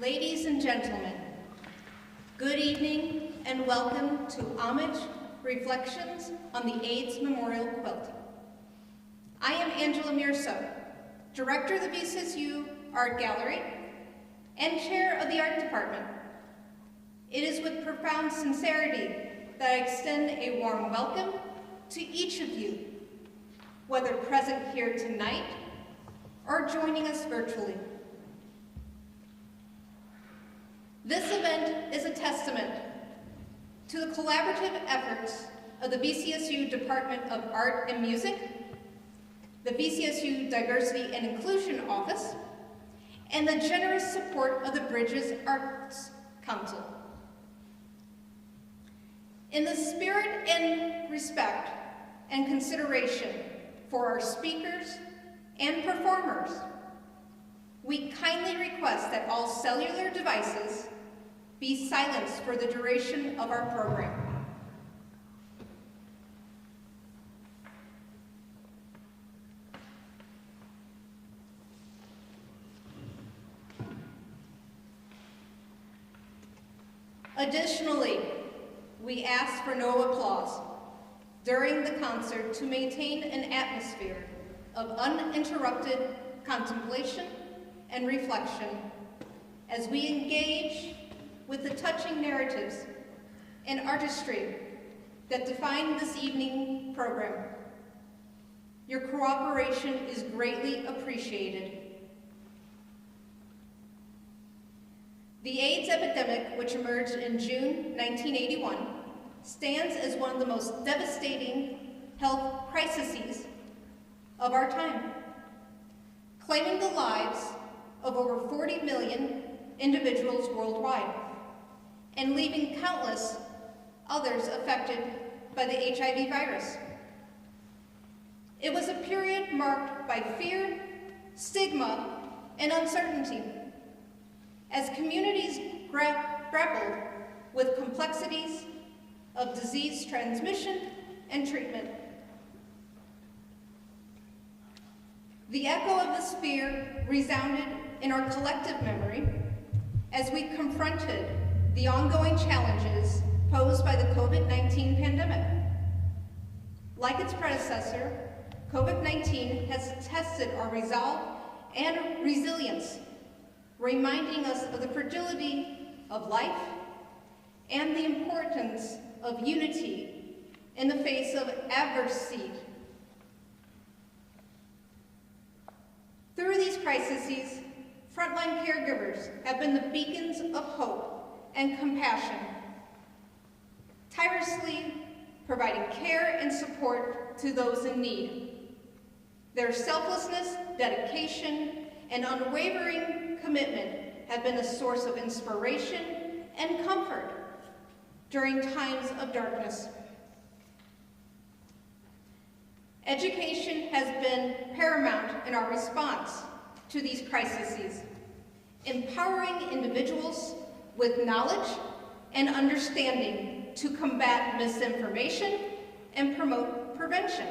Ladies and gentlemen, good evening and welcome to Homage Reflections on the AIDS Memorial Quilt. I am Angela Mirso, Director of the VCSU Art Gallery and Chair of the Art Department. It is with profound sincerity that I extend a warm welcome to each of you, whether present here tonight or joining us virtually. This event is a testament to the collaborative efforts of the VCSU Department of Art and Music, the VCSU Diversity and Inclusion Office, and the generous support of the Bridges Arts Council. In the spirit and respect and consideration for our speakers and performers, we kindly request that all cellular devices be silenced for the duration of our program. Additionally, we ask for no applause during the concert to maintain an atmosphere of uninterrupted contemplation and reflection as we engage with the touching narratives and artistry that define this evening program. Your cooperation is greatly appreciated. The AIDS epidemic, which emerged in June 1981, stands as one of the most devastating health crises of our time, claiming the lives of over 40 million individuals worldwide, and leaving countless others affected by the HIV virus. It was a period marked by fear, stigma, and uncertainty, as communities grappled with complexities of disease transmission and treatment. The echo of this fear resounded in our collective memory as we confronted the ongoing challenges posed by the COVID-19 pandemic. Like its predecessor, COVID-19 has tested our resolve and resilience, reminding us of the fragility of life and the importance of unity in the face of adversity. Through these crises, frontline caregivers have been the beacons of hope and compassion, tirelessly providing care and support to those in need. Their selflessness, dedication, and unwavering commitment have been a source of inspiration and comfort during times of darkness. Education has been paramount in our response to these crises, empowering individuals with knowledge and understanding to combat misinformation and promote prevention.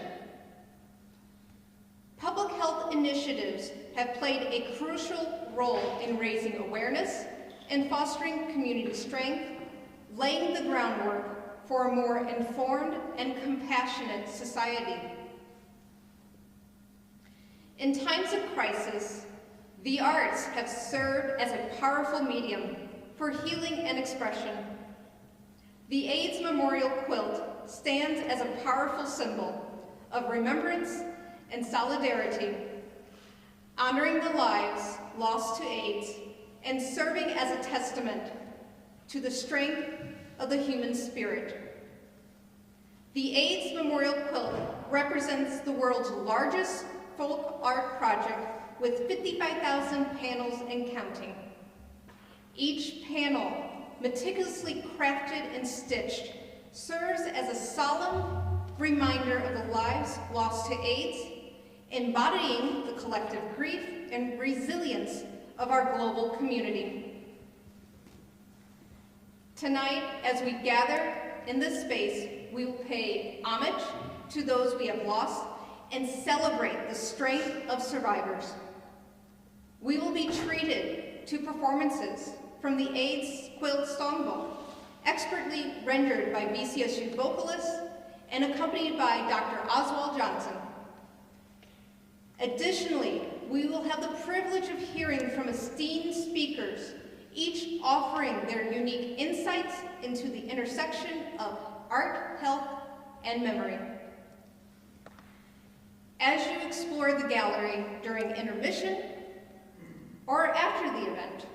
Public health initiatives have played a crucial role in raising awareness and fostering community strength, laying the groundwork for a more informed and compassionate society. In times of crisis, the arts have served as a powerful medium for healing and expression. The AIDS Memorial Quilt stands as a powerful symbol of remembrance and solidarity, honoring the lives lost to AIDS and serving as a testament to the strength of the human spirit. The AIDS Memorial Quilt represents the world's largest folk art project with 55,000 panels and counting. Each panel, meticulously crafted and stitched, serves as a solemn reminder of the lives lost to AIDS, embodying the collective grief and resilience of our global community. Tonight, as we gather in this space, we will pay homage to those we have lost and celebrate the strength of survivors. We will be treated to performances from the AIDS Quilt Songbook, expertly rendered by VCSU vocalists and accompanied by Dr. Oswald Johnson. Additionally, we will have the privilege of hearing from esteemed speakers, each offering their unique insights into the intersection of art, health, and memory. As you explore the gallery during intermission or after the event,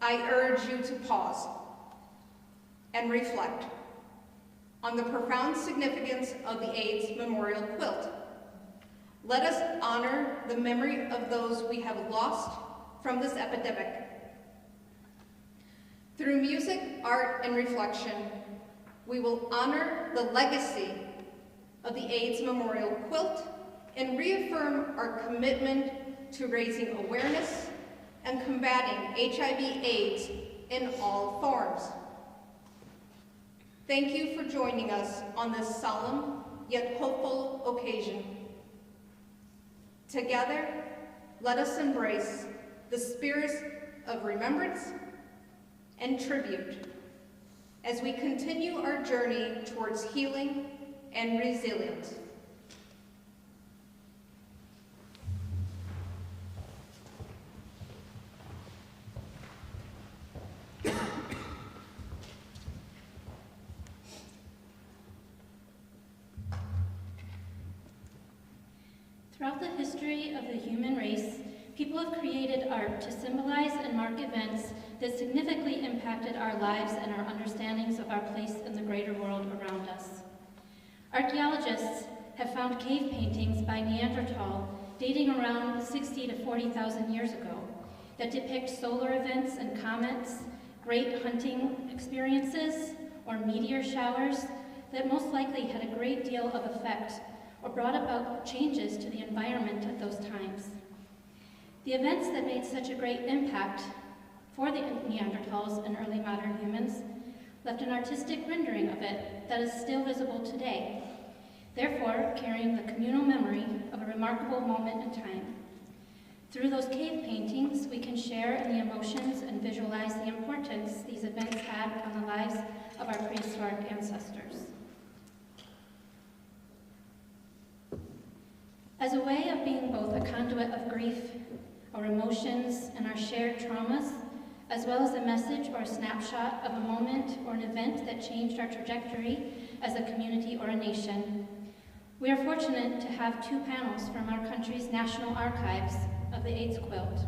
I urge you to pause and reflect on the profound significance of the AIDS Memorial Quilt. Let us honor the memory of those we have lost from this epidemic. Through music, art, and reflection, we will honor the legacy of the AIDS Memorial Quilt and reaffirm our commitment to raising awareness and combating HIV/AIDS in all forms. Thank you for joining us on this solemn yet hopeful occasion. Together, let us embrace the spirit of remembrance and tribute as we continue our journey towards healing and resilience. Throughout the history of the human race, people have created art to symbolize and mark events that significantly impacted our lives and our understandings of our place in the greater world around us. Archaeologists have found cave paintings by Neanderthal dating around 60 to 40,000 years ago that depict solar events and comets, great hunting experiences, or meteor showers that most likely had a great deal of effect or brought about changes to the environment at those times. The events that made such a great impact for the Neanderthals and early modern humans left an artistic rendering of it that is still visible today, therefore carrying the communal memory of a remarkable moment in time. Through those cave paintings, we can share in the emotions and visualize the importance these events had on the lives of our prehistoric ancestors. As a way of being both a conduit of grief, our emotions, and our shared traumas, as well as a message or a snapshot of a moment or an event that changed our trajectory as a community or a nation, we are fortunate to have two panels from our country's National Archives of the AIDS Quilt.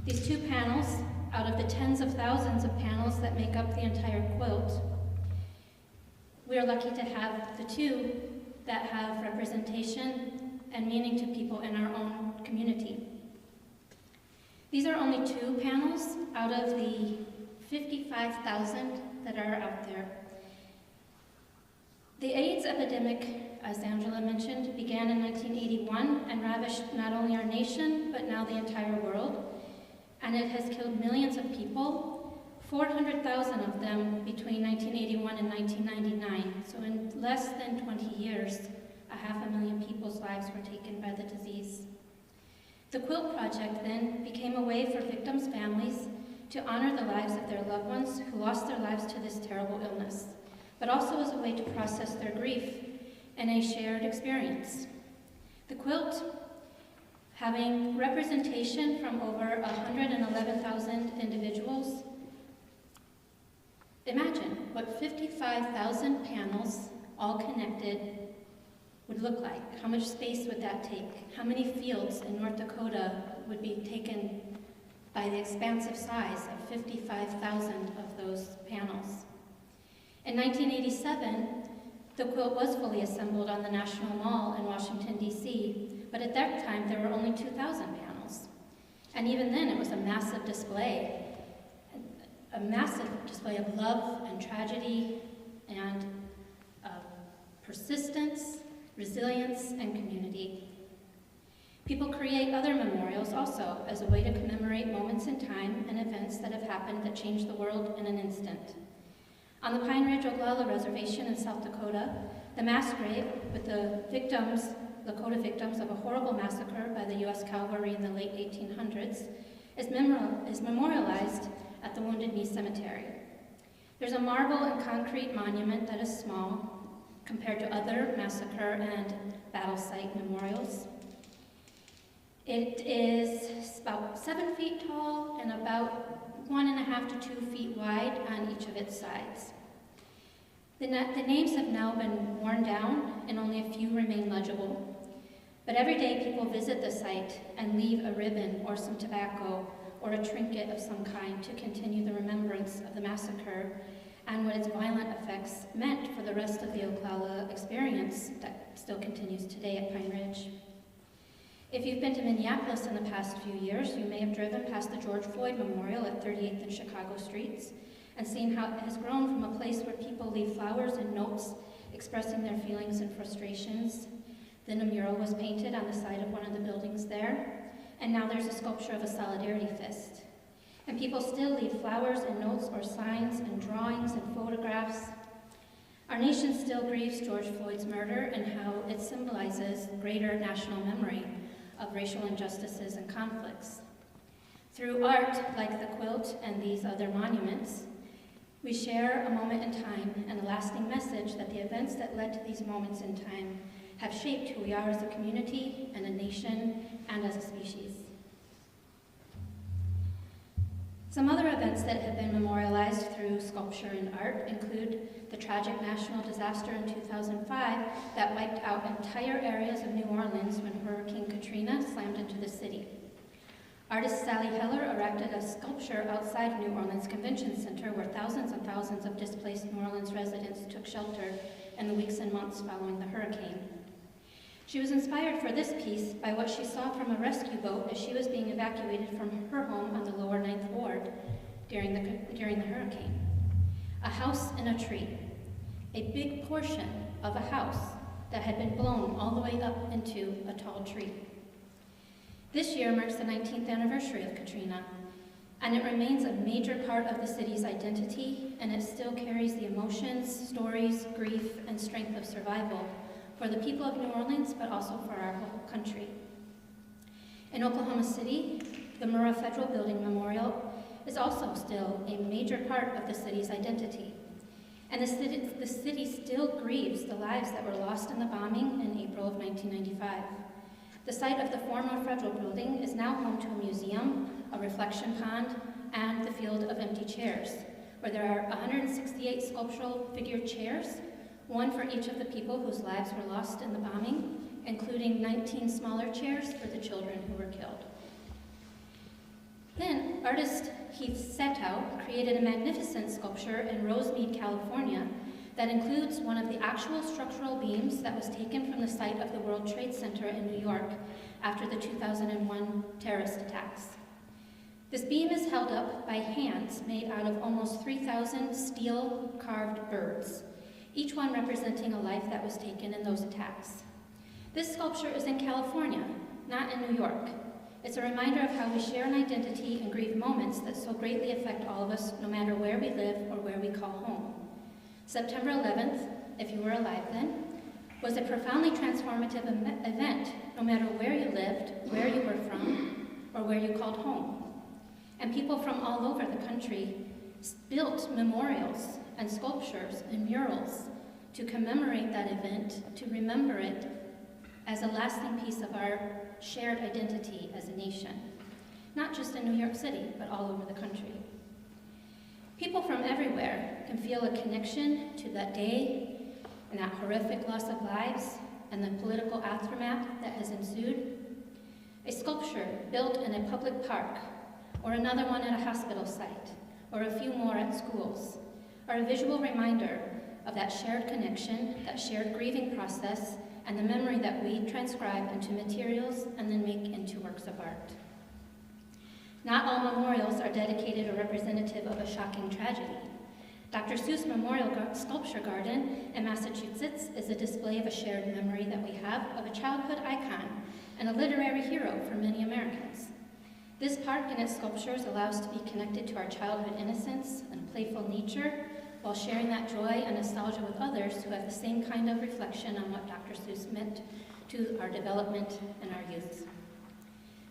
These two panels, out of the tens of thousands of panels that make up the entire quilt, we are lucky to have the two that have representation and meaning to people in our own community. These are only two panels out of the 55,000 that are out there. The AIDS epidemic, as Angela mentioned, began in 1981 and ravished not only our nation, but now the entire world. And it has killed millions of people, 400,000 of them between 1981 and 1999. So in less than 20 years, 500,000 people's lives were taken by the disease. The Quilt Project then became a way for victims' families to honor the lives of their loved ones who lost their lives to this terrible illness, but also as a way to process their grief and a shared experience. The quilt, having representation from over 111,000 individuals, imagine what 55,000 panels, all connected, would look like. How much space would that take? How many fields in North Dakota would be taken by the expansive size of 55,000 of those panels? In 1987, the quilt was fully assembled on the National Mall in Washington, D.C., but at that time there were only 2,000 panels. And even then it was a massive display of love and tragedy and persistence, resilience, and community. People create other memorials also as a way to commemorate moments in time and events that have happened that changed the world in an instant. On the Pine Ridge Oglala Reservation in South Dakota, the mass grave with the Lakota victims of a horrible massacre by the U.S. cavalry in the late 1800s is memorialized at the Wounded Knee Cemetery. There's a marble and concrete monument that is small compared to other massacre and battle site memorials. It is about 7 feet tall and about 1.5 to 2 feet wide on each of its sides. The names have now been worn down and only a few remain legible. But every day people visit the site and leave a ribbon or some tobacco or a trinket of some kind to continue the remembrance of the massacre and what its violent effects meant for the rest of the Oglala experience that still continues today at Pine Ridge. If you've been to Minneapolis in the past few years, you may have driven past the George Floyd Memorial at 38th and Chicago streets and seen how it has grown from a place where people leave flowers and notes expressing their feelings and frustrations. Then a mural was painted on the side of one of the buildings there, and now there's a sculpture of a solidarity fist. And people still leave flowers and notes or signs and drawings and photographs. Our nation still grieves George Floyd's murder and how it symbolizes greater national memory of racial injustices and conflicts. Through art like the quilt and these other monuments, we share a moment in time and a lasting message that the events that led to these moments in time have shaped who we are as a community and a nation and as a species. Some other events that have been memorialized through sculpture and art include the tragic national disaster in 2005 that wiped out entire areas of New Orleans when Hurricane Katrina slammed into the city. Artist Sally Heller erected a sculpture outside New Orleans Convention Center where thousands and thousands of displaced New Orleans residents took shelter in the weeks and months following the hurricane. She was inspired for this piece by what she saw from a rescue boat as she was being evacuated from her home on the lower 9th Ward during the hurricane. A house in a tree, a big portion of a house that had been blown all the way up into a tall tree. This year marks the 19th anniversary of Katrina, and it remains a major part of the city's identity, and it still carries the emotions, stories, grief, and strength of survival for the people of New Orleans, but also for our whole country. In Oklahoma City, the Murrah Federal Building Memorial is also still a major part of the city's identity. And the city still grieves the lives that were lost in the bombing in April of 1995. The site of the former federal building is now home to a museum, a reflection pond, and the field of empty chairs, where there are 168 sculptural figured chairs, one for each of the people whose lives were lost in the bombing, including 19 smaller chairs for the children who were killed. Then, artist Heath Satow created a magnificent sculpture in Rosemead, California, that includes one of the actual structural beams that was taken from the site of the World Trade Center in New York after the 2001 terrorist attacks. This beam is held up by hands made out of almost 3,000 steel-carved birds, each one representing a life that was taken in those attacks. This sculpture is in California, not in New York. It's a reminder of how we share an identity and grieve moments that so greatly affect all of us, no matter where we live or where we call home. September 11th, if you were alive then, was a profoundly transformative event, no matter where you lived, where you were from, or where you called home. And people from all over the country built memorials and sculptures and murals to commemorate that event, to remember it as a lasting piece of our shared identity as a nation, not just in New York City, but all over the country. People from everywhere can feel a connection to that day and that horrific loss of lives and the political aftermath that has ensued. A sculpture built in a public park, or another one at a hospital site, or a few more at schools, are a visual reminder of that shared connection, that shared grieving process, and the memory that we transcribe into materials and then make into works of art. Not all memorials are dedicated or representative of a shocking tragedy. Dr. Seuss Memorial Sculpture Garden in Massachusetts is a display of a shared memory that we have of a childhood icon and a literary hero for many Americans. This park and its sculptures allow us to be connected to our childhood innocence and playful nature, while sharing that joy and nostalgia with others who have the same kind of reflection on what Dr. Seuss meant to our development and our youth.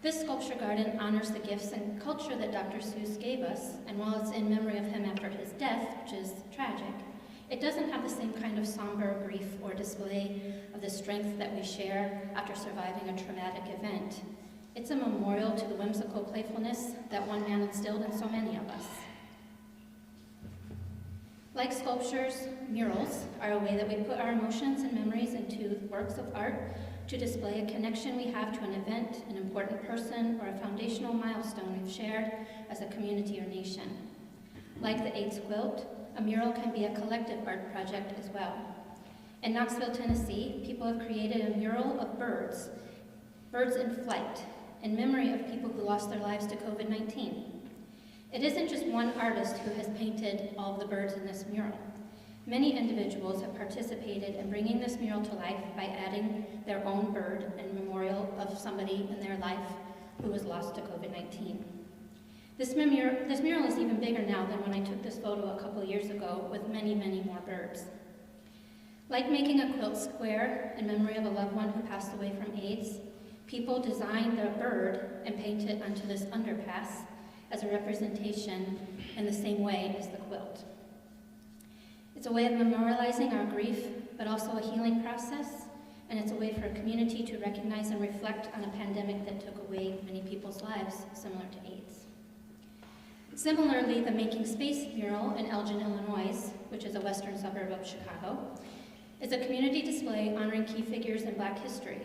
This sculpture garden honors the gifts and culture that Dr. Seuss gave us, and while it's in memory of him after his death, which is tragic, it doesn't have the same kind of somber grief or display of the strength that we share after surviving a traumatic event. It's a memorial to the whimsical playfulness that one man instilled in so many of us. Like sculptures, murals are a way that we put our emotions and memories into works of art to display a connection we have to an event, an important person, or a foundational milestone we've shared as a community or nation. Like the AIDS quilt, a mural can be a collective art project as well. In Knoxville, Tennessee, people have created a mural of birds in flight, in memory of people who lost their lives to COVID-19. It isn't just one artist who has painted all of the birds in this mural. Many individuals have participated in bringing this mural to life by adding their own bird in memorial of somebody in their life who was lost to COVID-19. This mural is even bigger now than when I took this photo a couple years ago with many, many more birds. Like making a quilt square in memory of a loved one who passed away from AIDS, people designed the bird and painted it onto this underpass as a representation in the same way as the quilt. It's a way of memorializing our grief, but also a healing process, and it's a way for a community to recognize and reflect on a pandemic that took away many people's lives, similar to AIDS. Similarly, the Making Space mural in Elgin, Illinois, which is a western suburb of Chicago, is a community display honoring key figures in Black history.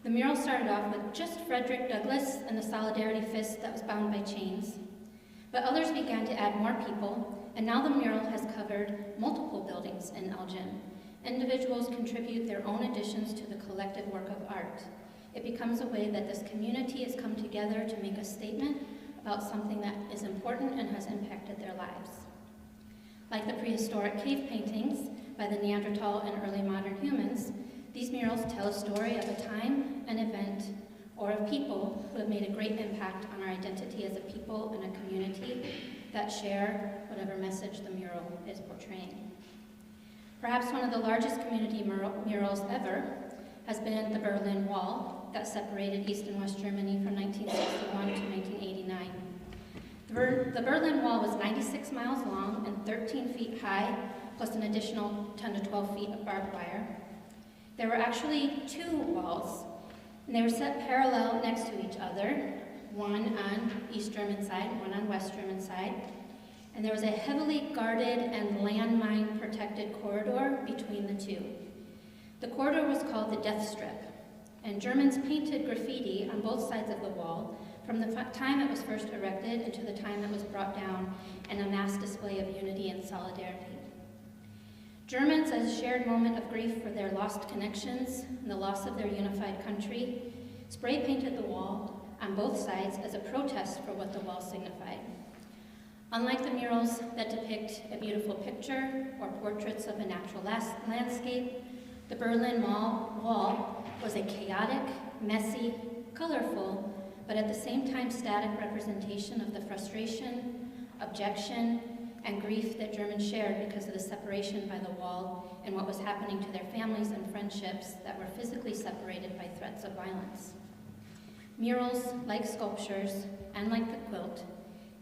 The mural started off with just Frederick Douglass and the Solidarity Fist that was bound by chains, but others began to add more people, and now the mural has covered multiple buildings in Elgin. Individuals contribute their own additions to the collective work of art. It becomes a way that this community has come together to make a statement about something that is important and has impacted their lives. Like the prehistoric cave paintings by the Neanderthal and early modern humans, these murals tell a story of a time, an event, or of people who have made a great impact on our identity as a people and a community that share whatever message the mural is portraying. Perhaps one of the largest community murals ever has been the Berlin Wall that separated East and West Germany from 1961 to 1989. The Berlin Wall was 96 miles long and 13 feet high, plus an additional 10 to 12 feet of barbed wire. There were actually two walls, and they were set parallel next to each other, one on East German side, one on West German side, and there was a heavily guarded and landmine protected corridor between the two. The corridor was called the Death Strip, and Germans painted graffiti on both sides of the wall from the time it was first erected and to the time it was brought down in a mass display of unity and solidarity. Germans, as a shared moment of grief for their lost connections and the loss of their unified country, spray painted the wall on both sides as a protest for what the wall signified. Unlike the murals that depict a beautiful picture or portraits of a natural landscape, the Berlin Wall was a chaotic, messy, colorful, but at the same time static representation of the frustration, objection, and grief that Germans shared because of the separation by the wall and what was happening to their families and friendships that were physically separated by threats of violence. Murals, like sculptures, and like the quilt,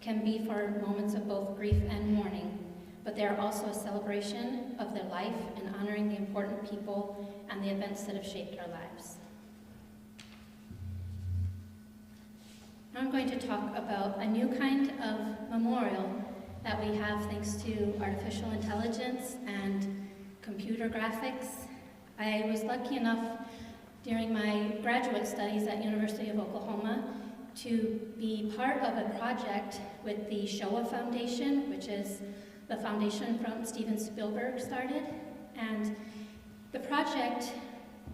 can be for moments of both grief and mourning, but they are also a celebration of their life and honoring the important people and the events that have shaped our lives. Now I'm going to talk about a new kind of memorial that we have thanks to artificial intelligence and computer graphics. I was lucky enough during my graduate studies at University of Oklahoma to be part of a project with the Shoah Foundation, which is the foundation from Steven Spielberg started. And the project,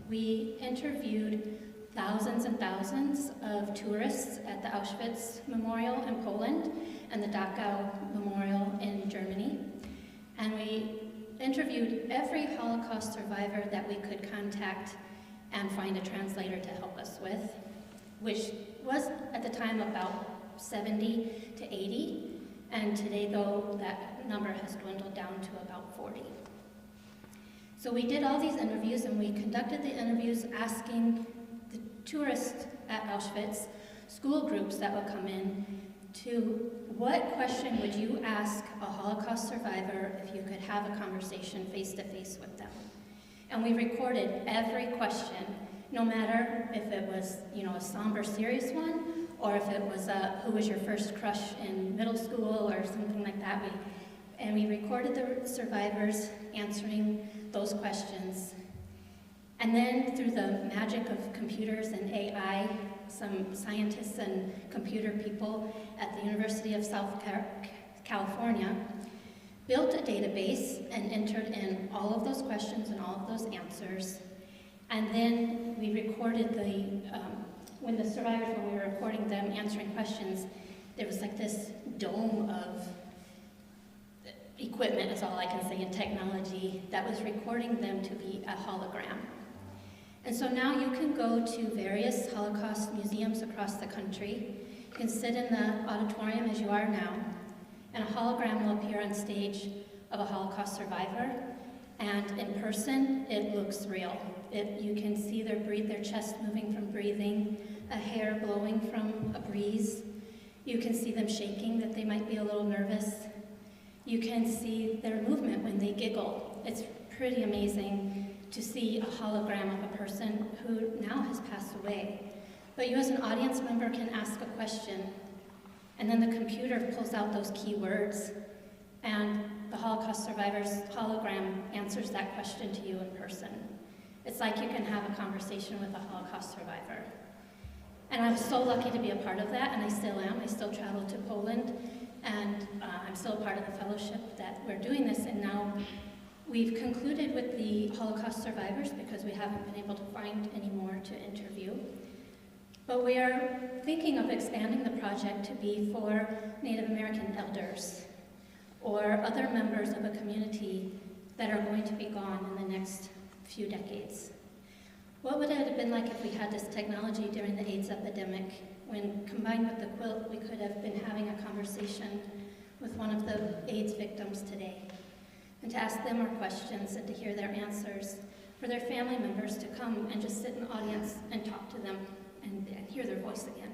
we interviewed thousands and thousands of tourists at the Auschwitz Memorial in Poland and the Dachau Memorial in Germany. And we interviewed every Holocaust survivor that we could contact and find a translator to help us with, which was at the time about 70 to 80. And today, though, that number has dwindled down to about 40. So we did all these interviews, and we conducted the interviews asking the tourists at Auschwitz school groups that would come in to what question would you ask a Holocaust survivor if you could have a conversation face-to-face with them. And we recorded every question, no matter if it was, a somber, serious one, or if it was who was your first crush in middle school or something like that. We recorded the survivors answering those questions. And then through the magic of computers and AI, some scientists and computer people at the University of South California built a database and entered in all of those questions and all of those answers. And then we recorded when the survivors, when we were recording them answering questions, there was like this dome of equipment, is all I can say, in technology that was recording them to be a hologram. And so now you can go to various Holocaust museums across the country. You can sit in the auditorium as you are now, and a hologram will appear on stage of a Holocaust survivor. And in person, it looks real. You can see their chest moving from breathing, a hair blowing from a breeze. You can see them shaking, that they might be a little nervous. You can see their movement when they giggle. It's pretty amazing to see a hologram of a person who now has passed away. But you as an audience member can ask a question, and then the computer pulls out those key words, and the Holocaust survivor's hologram answers that question to you in person. It's like you can have a conversation with a Holocaust survivor. And I was so lucky to be a part of that, and I still am. I still travel to Poland, and I'm still a part of the fellowship that we're doing this, and now we've concluded with the Holocaust survivors because we haven't been able to find any more to interview. But we are thinking of expanding the project to be for Native American elders or other members of a community that are going to be gone in the next few decades. What would it have been like if we had this technology during the AIDS epidemic, when combined with the quilt, we could have been having a conversation with one of the AIDS victims today, and to ask them our questions and to hear their answers, for their family members to come and just sit in the audience and talk to them and hear their voice again.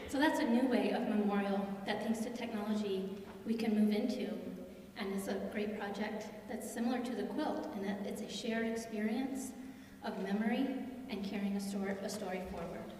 So that's a new way of memorial that, thanks to technology, we can move into. And it's a great project that's similar to the quilt in that it's a shared experience of memory and carrying a story forward.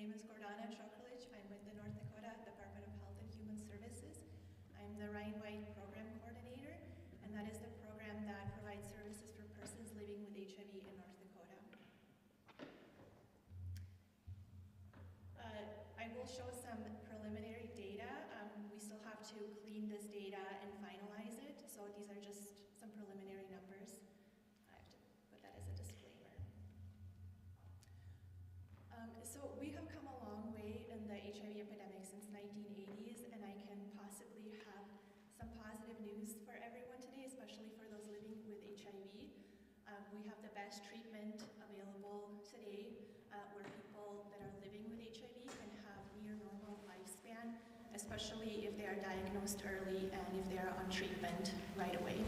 name is Gordana Chokolich. I'm with the North Dakota Department of Health and Human Services. I'm the Ryan White Program Coordinator, and that is the program that provides services for persons living with HIV in North Dakota. I will show some preliminary data. We still have to clean this data and finalize it, so these are just some preliminary numbers. I have to put that as a disclaimer. So we have come a long way in the HIV epidemic since 1980s, and I can possibly have some positive news for everyone today, especially for those living with HIV. We have the best treatment available today, where people that are living with HIV can have near normal lifespan, especially if they are diagnosed early and if they are on treatment right away.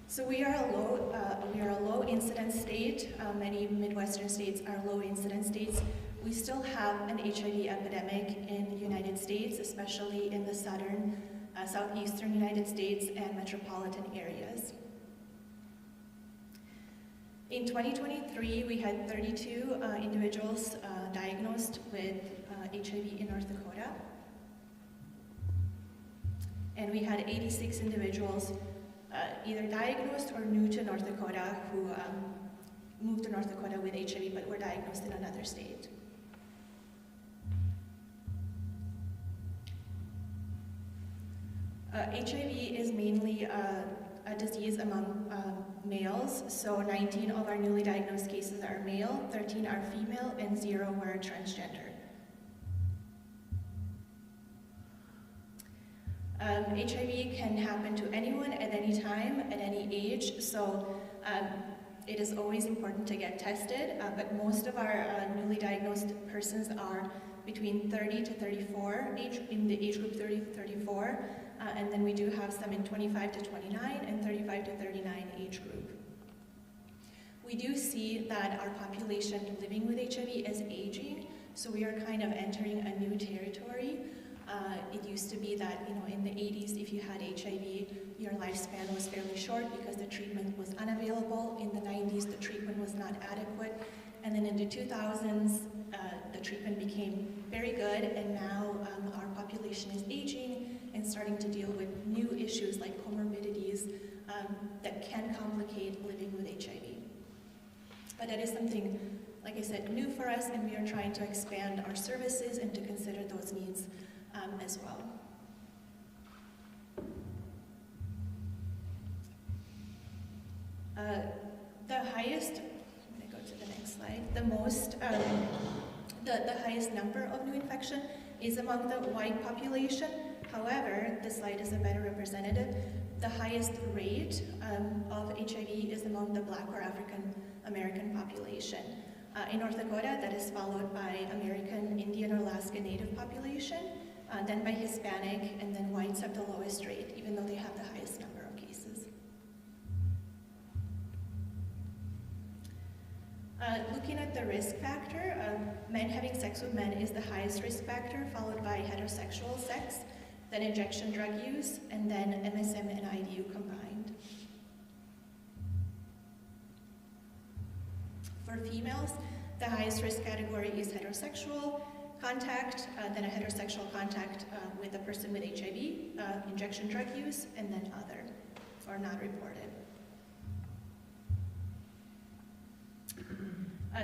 So we are a low incidence state. Many Midwestern states are low incidence states. We still have an HIV epidemic in the United States, especially in the southeastern United States and metropolitan areas. In 2023, we had 32 individuals diagnosed with HIV in North Dakota. And we had 86 individuals either diagnosed or new to North Dakota who moved to North Dakota with HIV but were diagnosed in another state. HIV is mainly a disease among males, so 19 of our newly diagnosed cases are male, 13 are female, and 0 were transgender. HIV can happen to anyone at any time, at any age, so it is always important to get tested, but most of our newly diagnosed persons are between 30 to 34, in the age group 30 to 34, and then we do have some in 25 to 29 and 35 to 39 age group. We do see that our population living with HIV is aging, so we are kind of entering a new territory. It used to be that, in the 80s, if you had HIV, your lifespan was fairly short because the treatment was unavailable. In the 90s, the treatment was not adequate. And then in the 2000s, the treatment became very good, and now our population is aging and starting to deal with new issues like comorbidities that can complicate living with HIV. But that is something, like I said, new for us, and we are trying to expand our services and to consider those needs as well. The highest, I'm going to go to the next slide, the highest number of new infection is among the white population. However, this slide is a better representative. The highest rate of HIV is among the Black or African American population. In North Dakota, that is followed by American Indian or Alaska Native population, then by Hispanic, and then whites have the lowest rate, even though they have the highest number of cases. Looking at the risk factor, men having sex with men is the highest risk factor, followed by heterosexual sex, then injection drug use, and then MSM and IDU combined. For females, the highest risk category is heterosexual contact, then a heterosexual contact with a person with HIV, injection drug use, and then other, or not reported.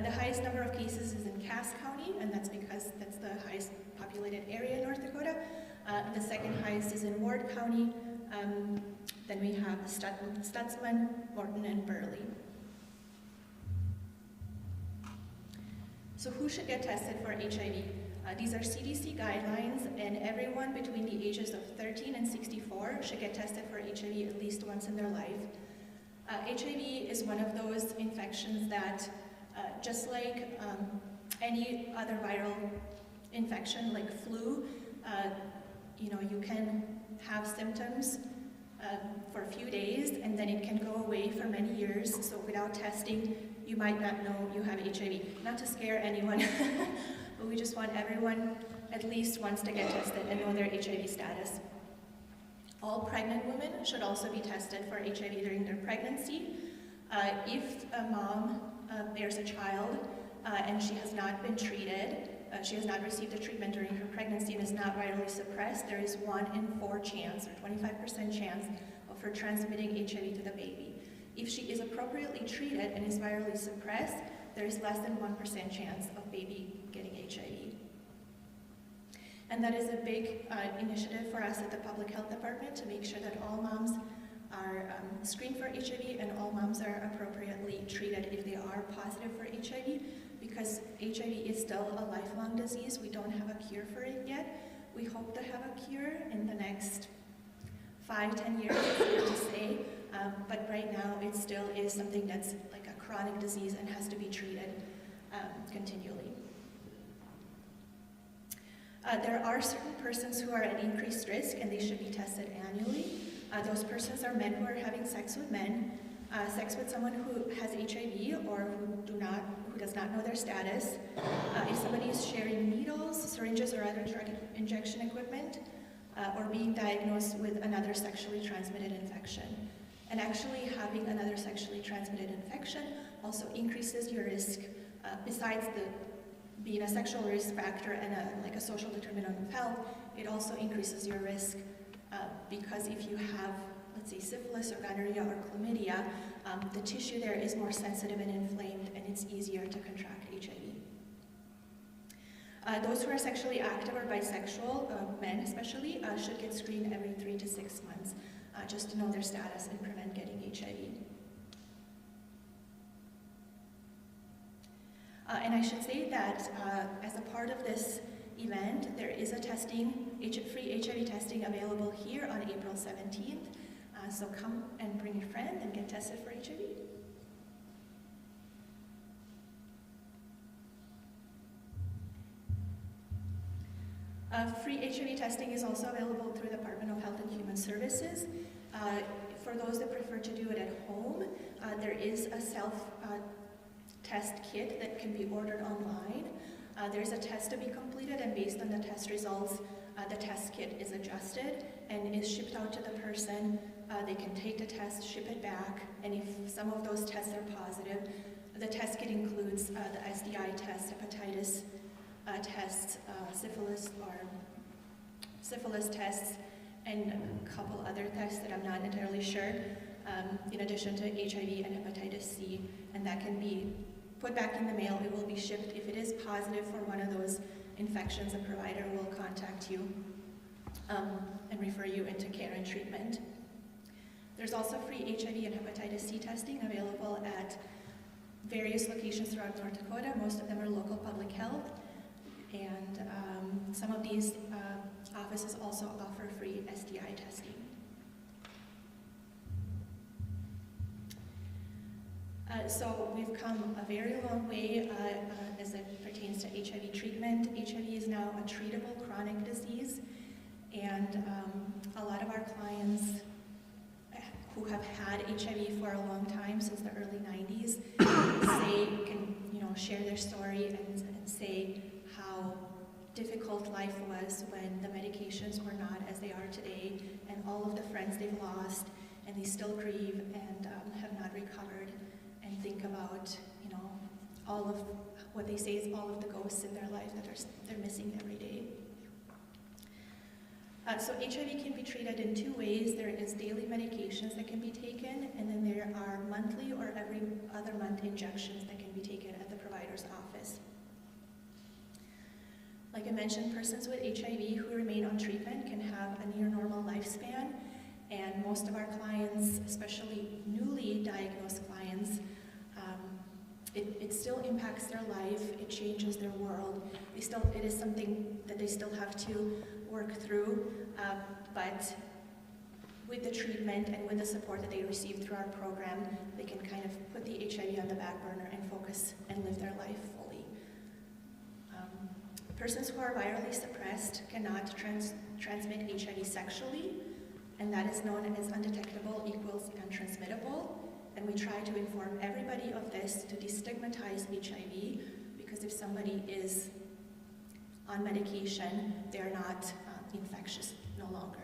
The highest number of cases is in Cass County, and that's because that's the highest populated area in North Dakota. The second highest is in Ward County. Then we have Stutzman, Morton, and Burley. So who should get tested for HIV? These are CDC guidelines, and everyone between the ages of 13 and 64 should get tested for HIV at least once in their life. HIV is one of those infections that, just like any other viral infection like flu, you can have symptoms for a few days, and then it can go away for many years. So without testing, you might not know you have HIV. Not to scare anyone, but we just want everyone at least once to get tested and know their HIV status. All pregnant women should also be tested for HIV during their pregnancy. If a mom bears a child and she has not been treated, she has not received a treatment during her pregnancy and is not virally suppressed, there is 1 in 4 chance, or 25% chance, of her transmitting HIV to the baby. If she is appropriately treated and is virally suppressed, there is less than 1% chance of baby getting HIV. And that is a big initiative for us at the Public Health Department to make sure that all moms are screened for HIV and all moms are appropriately treated if they are positive for HIV, because HIV is still a lifelong disease. We don't have a cure for it yet. We hope to have a cure in the next 5-10 years, it's hard to say, but right now it still is something that's like a chronic disease and has to be treated continually. There are certain persons who are at increased risk and they should be tested annually. Those persons are men who are having sex with men, sex with someone who has HIV or who does not know their status, if somebody is sharing needles, syringes, or other drug injection equipment, or being diagnosed with another sexually transmitted infection. And actually having another sexually transmitted infection also increases your risk, besides being a sexual risk factor and like a social determinant of health, it also increases your risk because if you have, let's say, syphilis or gonorrhea or chlamydia, the tissue there is more sensitive and inflamed and it's easier to contract HIV. Those who are sexually active or bisexual, men especially, should get screened every 3 to 6 months just to know their status and prevent getting HIV. And I should say that as a part of this event, there is a free HIV testing available here on April 17th. So come and bring a friend and get tested for HIV. Free HIV testing is also available through the Department of Health and Human Services. For those that prefer to do it at home, there is a self-test kit that can be ordered online. There's a test to be completed, and based on the test results, the test kit is adjusted and is shipped out to the person. They can take the test, ship it back, and if some of those tests are positive, the test kit includes the STI test, hepatitis tests, syphilis tests, and a couple other tests that I'm not entirely sure, in addition to HIV and hepatitis C, and that can be put back in the mail. It will be shipped. If it is positive for one of those infections, a provider will contact you and refer you into care and treatment. There's also free HIV and hepatitis C testing available at various locations throughout North Dakota. Most of them are local public health, and some of these offices also offer free STI testing. So we've come a very long way as it pertains to HIV treatment. HIV is now a treatable chronic disease, and a lot of our clients who have had HIV for a long time, since the early 90s, can share their story and say how difficult life was when the medications were not as they are today, and all of the friends they've lost, and they still grieve and have not recovered, and think about all of what they say is all of the ghosts in their life that they're missing every day. So HIV can be treated in 2 ways. There is daily medications that can be taken, and then there are monthly or every other month injections that can be taken at the provider's office. Like I mentioned, persons with HIV who remain on treatment can have a near normal lifespan, and most of our clients, especially newly diagnosed clients, it still impacts their life, it changes their world. It is something that they still have to work through, but with the treatment and with the support that they receive through our program, they can kind of put the HIV on the back burner and focus and live their life fully. Persons who are virally suppressed cannot transmit HIV sexually, and that is known as undetectable equals untransmittable. And we try to inform everybody of this to destigmatize HIV, because if somebody is on medication, they're not infectious any longer.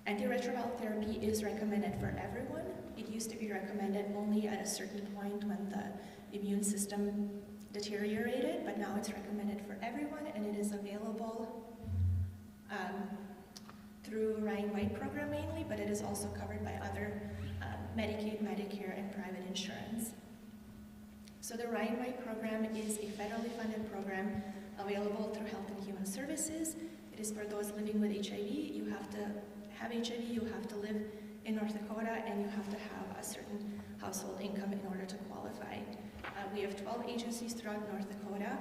Antiretroviral therapy is recommended for everyone. It used to be recommended only at a certain point when the immune system deteriorated, but now it's recommended for everyone, and it is available through Ryan White program mainly, but it is also covered by other Medicaid, Medicare, and private insurance. So the Ryan White program is a federally funded program available through Health and Human Services. It is for those living with HIV. You have to have HIV, you have to live in North Dakota, and you have to have a certain household income in order to qualify. We have 12 agencies throughout North Dakota,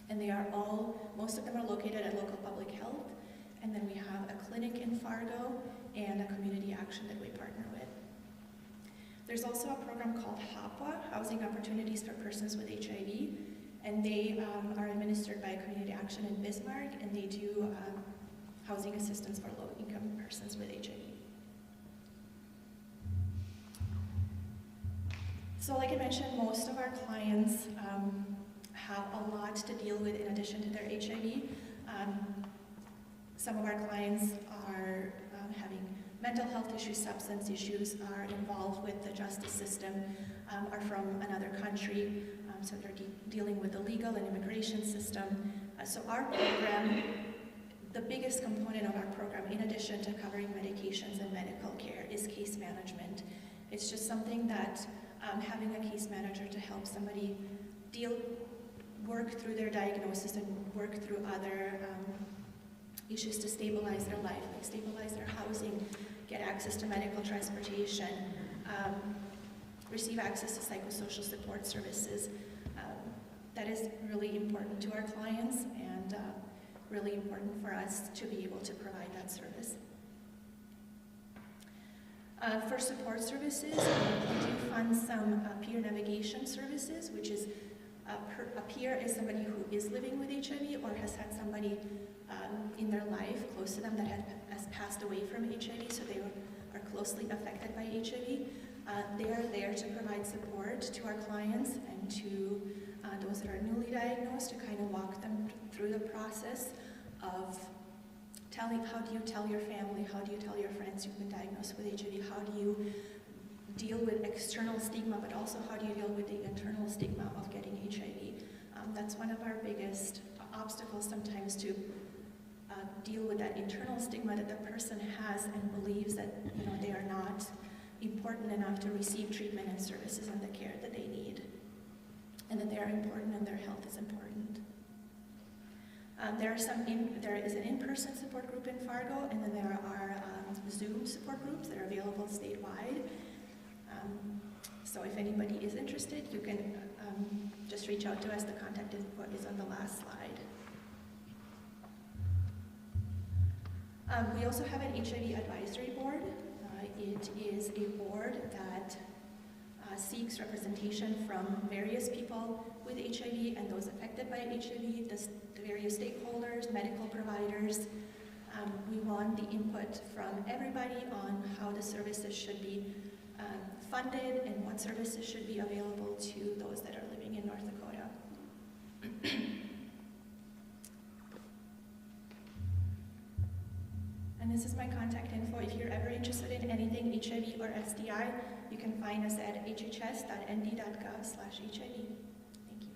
and they are all, most of them are located at local public health, and then we have a clinic in Fargo and a community action that we partner with. There's also a program called HOPWA, Housing Opportunities for Persons with HIV, and they are administered by Community Action in Bismarck, and they do housing assistance for low-income persons with HIV. So like I mentioned, most of our clients have a lot to deal with in addition to their HIV. Some of our clients are having mental health issues, substance issues, are involved with the justice system, are from another country, so they're dealing with the legal and immigration system. So our program, the biggest component of our program, in addition to covering medications and medical care, is case management. It's just something that having a case manager to help somebody work through their diagnosis and work through other issues to stabilize their life, like stabilize their housing, get access to medical transportation, receive access to psychosocial support services. That is really important to our clients and really important for us to be able to provide that service. For support services, we do fund some peer navigation services, which is a peer is somebody who is living with HIV or has had somebody in their life close to them that has passed away from HIV, so they are closely affected by HIV. They are there to provide support to our clients and to those that are newly diagnosed, to kind of walk them through the process of how do you tell your family, how do you tell your friends you've been diagnosed with HIV, how do you deal with external stigma, but also how do you deal with the internal stigma of getting HIV. That's one of our biggest obstacles sometimes, to deal with that internal stigma that the person has and believes that they are not important enough to receive treatment and services and the care that they need, and that they are important and their health is important. There is an in-person support group in Fargo, and then there are Zoom support groups that are available statewide. So if anybody is interested, you can just reach out to us. The contact info is on the last slide. We also have an HIV advisory board. It is a board that seeks representation from various people with HIV and those affected by HIV, the various stakeholders, medical providers. We want the input from everybody on how the services should be funded and what services should be available to those that are living in North Dakota. And this is my contact info. If you're ever interested in anything HIV or STI, you can find us at hhs.nd.gov/HIV. Thank you.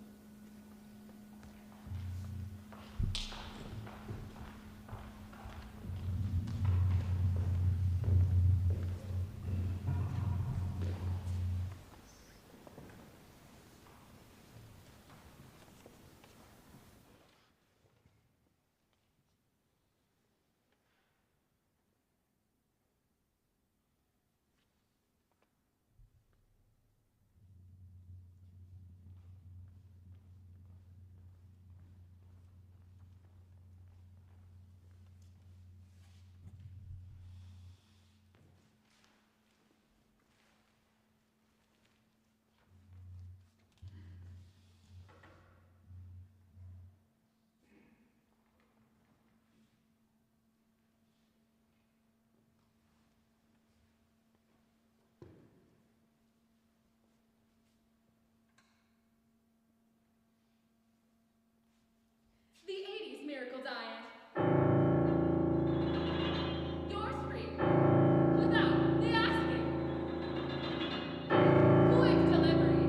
The 80s miracle diet. Yours free, without the asking. Quick delivery.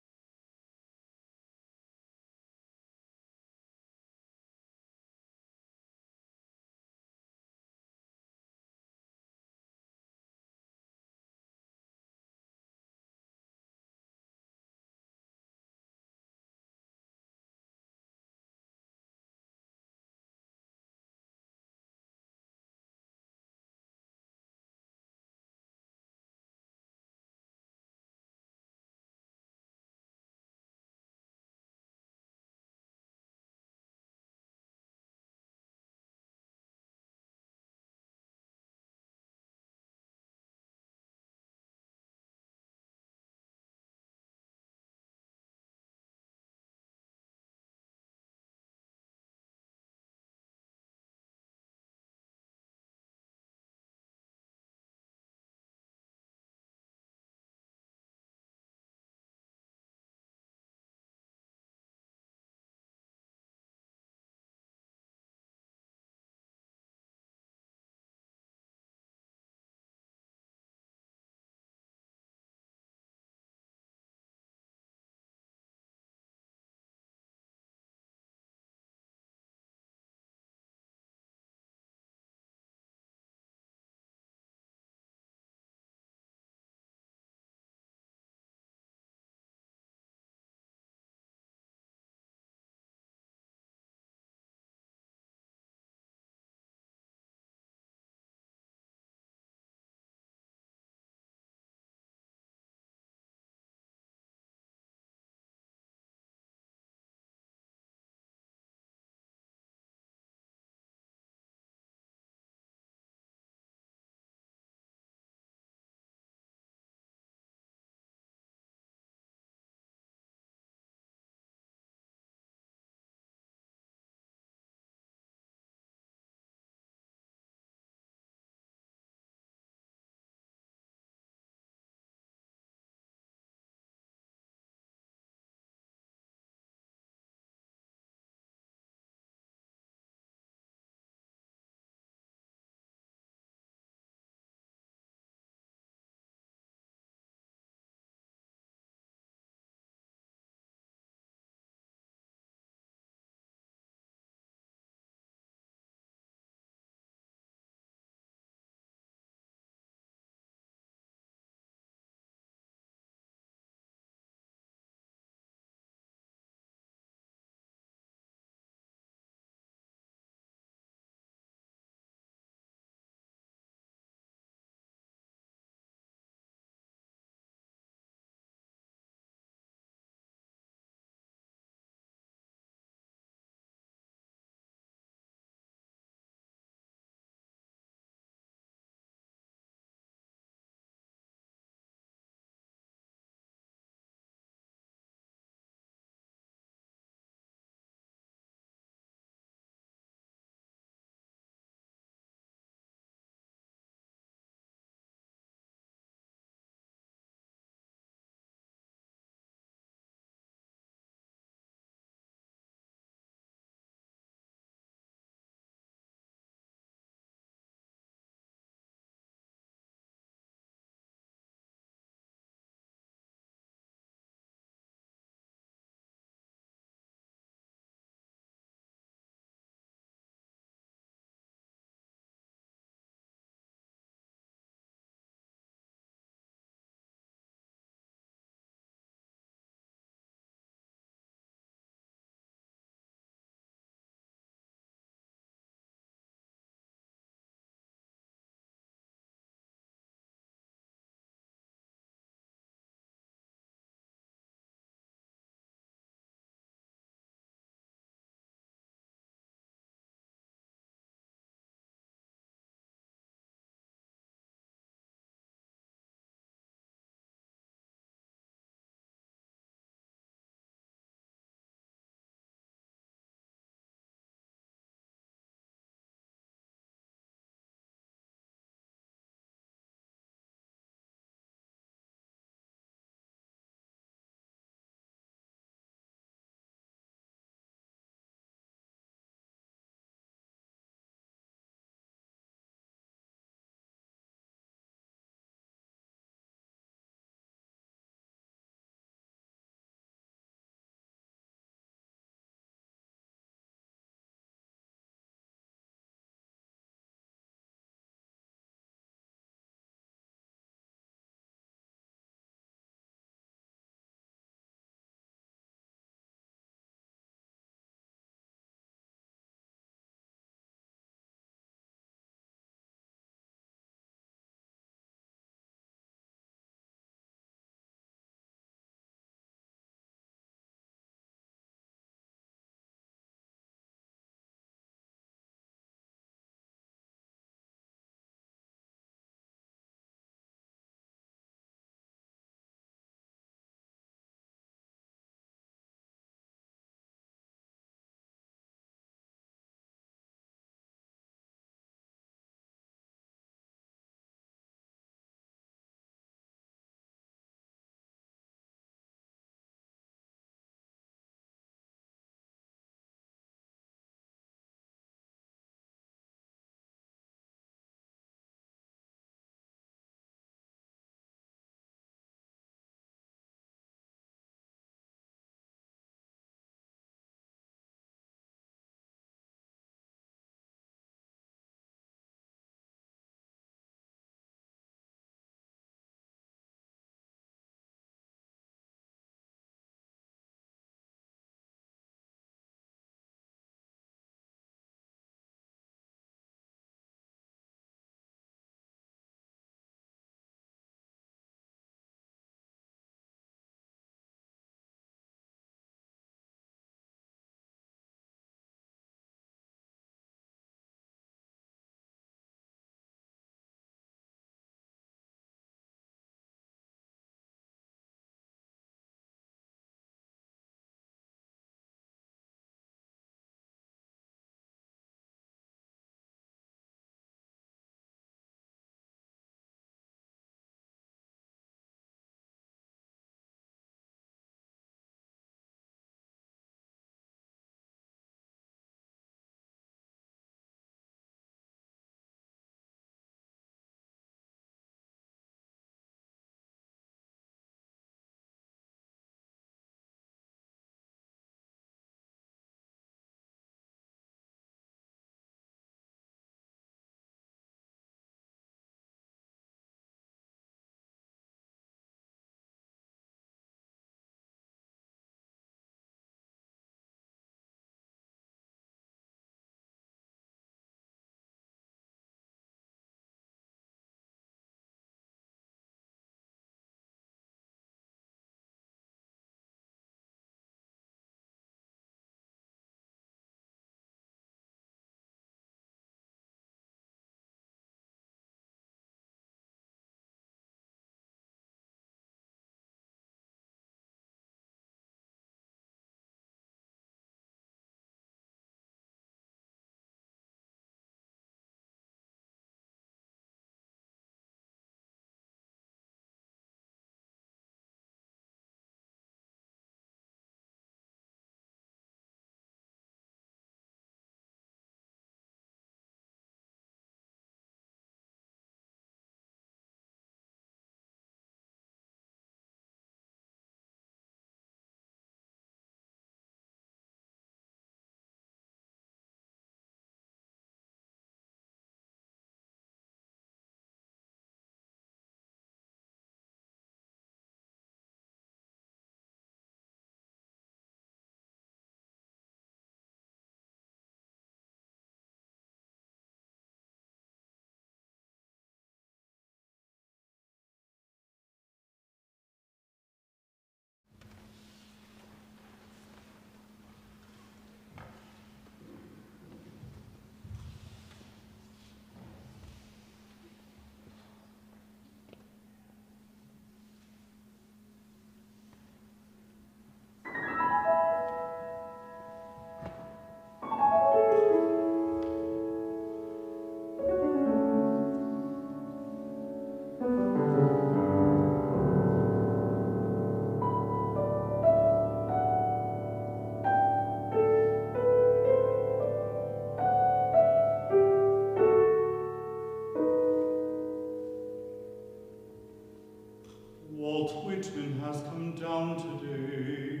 Walt Whitman has come down today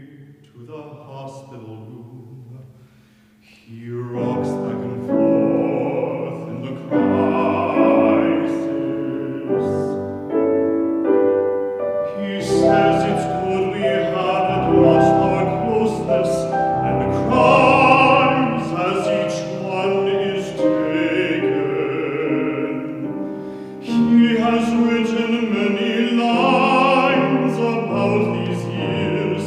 to the hospital room. He rocks back and forth in the crisis. He says it's good we haven't lost our closeness, and cries as each one is taken. He has written many lines about these years,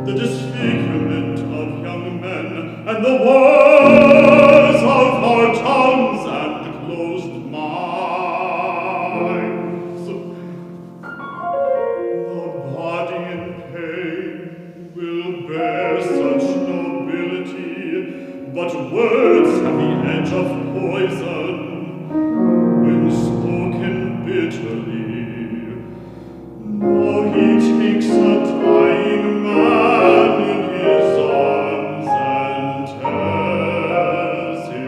the disfigurement of young men, and the words of our tongues and closed minds. The body in pain will bear such nobility, but words have the edge of poison when spoken bitterly. No, he takes a dying man in his arms and tells him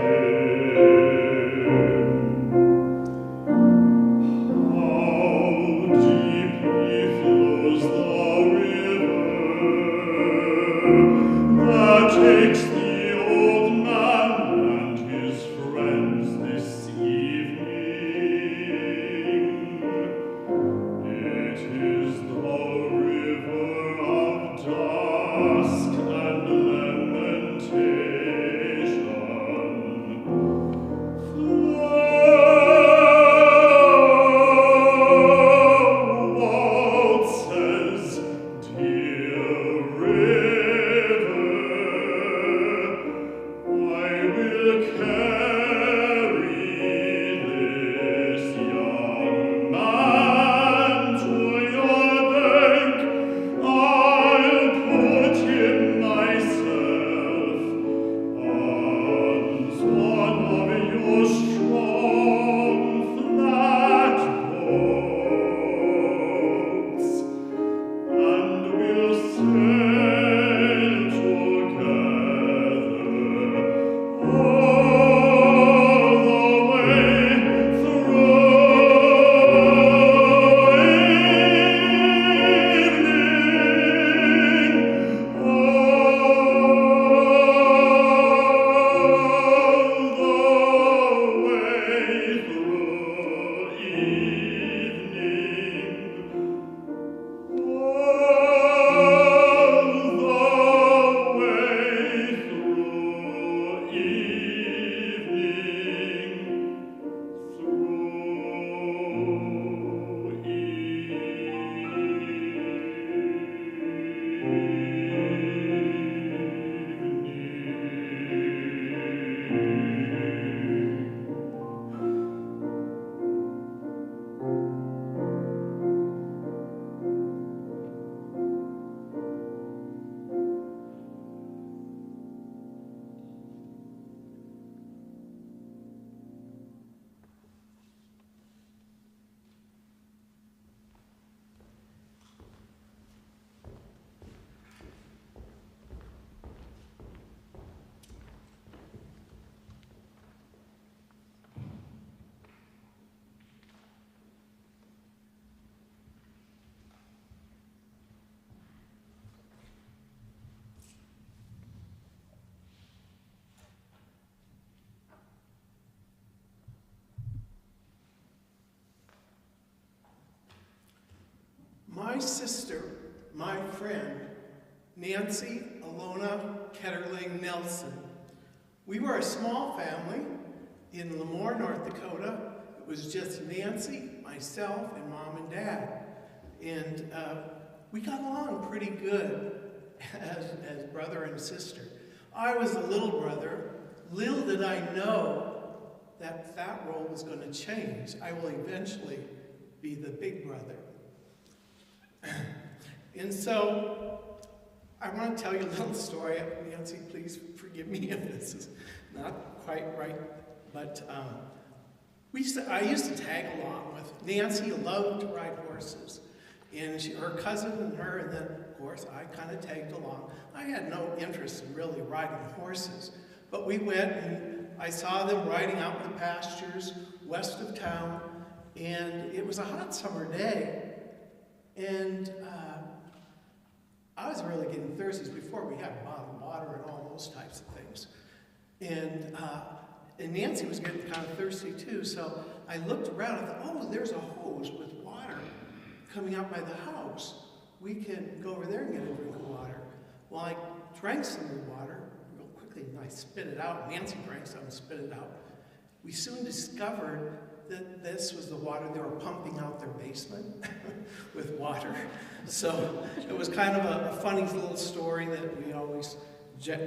how deeply flows the river that takes the old man and his friends this evening. It is the river of dusk and lamentation. Walt says, "Dear river, I will carry this young man to your bank. I'll put him myself on one of your strong flat boats, and we'll sail together all the way through evening, all the way through evening. My sister, my friend, Nancy Alona Ketterling Nelson. We were a small family in Lemoore, North Dakota. It was just Nancy, myself, and Mom and Dad. And we got along pretty good as brother and sister. I was the little brother. Little did I know that role was going to change. I will eventually be the big brother. And so, I want to tell you a little story. Nancy, please forgive me if this is not quite right. But I used to tag along with Nancy. Loved to ride horses. And her cousin and her, and then, of course, I kind of tagged along. I had no interest in really riding horses. But we went, and I saw them riding out in the pastures west of town. And it was a hot summer day. And I was really getting thirsty before we had bottled water and all those types of things. And Nancy was getting kind of thirsty too, so I looked around and thought, oh, there's a hose with water coming out by the house. We can go over there and get a drink of water. Well, I drank some of the water real quickly, and I spit it out. Nancy drank some and spit it out. We soon discovered that this was the water they were pumping out their basement with water. So it was kind of a funny little story that we always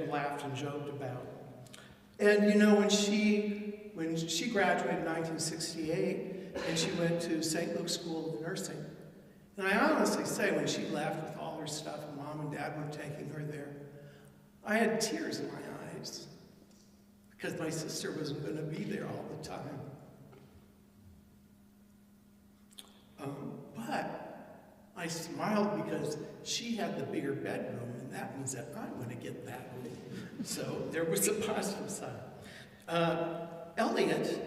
laughed and joked about. And you know, when she graduated in 1968, and she went to St. Luke's School of Nursing, and I honestly say, when she left with all her stuff, and Mom and Dad were taking her there, I had tears in my eyes, because my sister wasn't going to be there all the time. But I smiled because she had the bigger bedroom, and that means that I'm going to get that room. So there was a positive side. Elliot,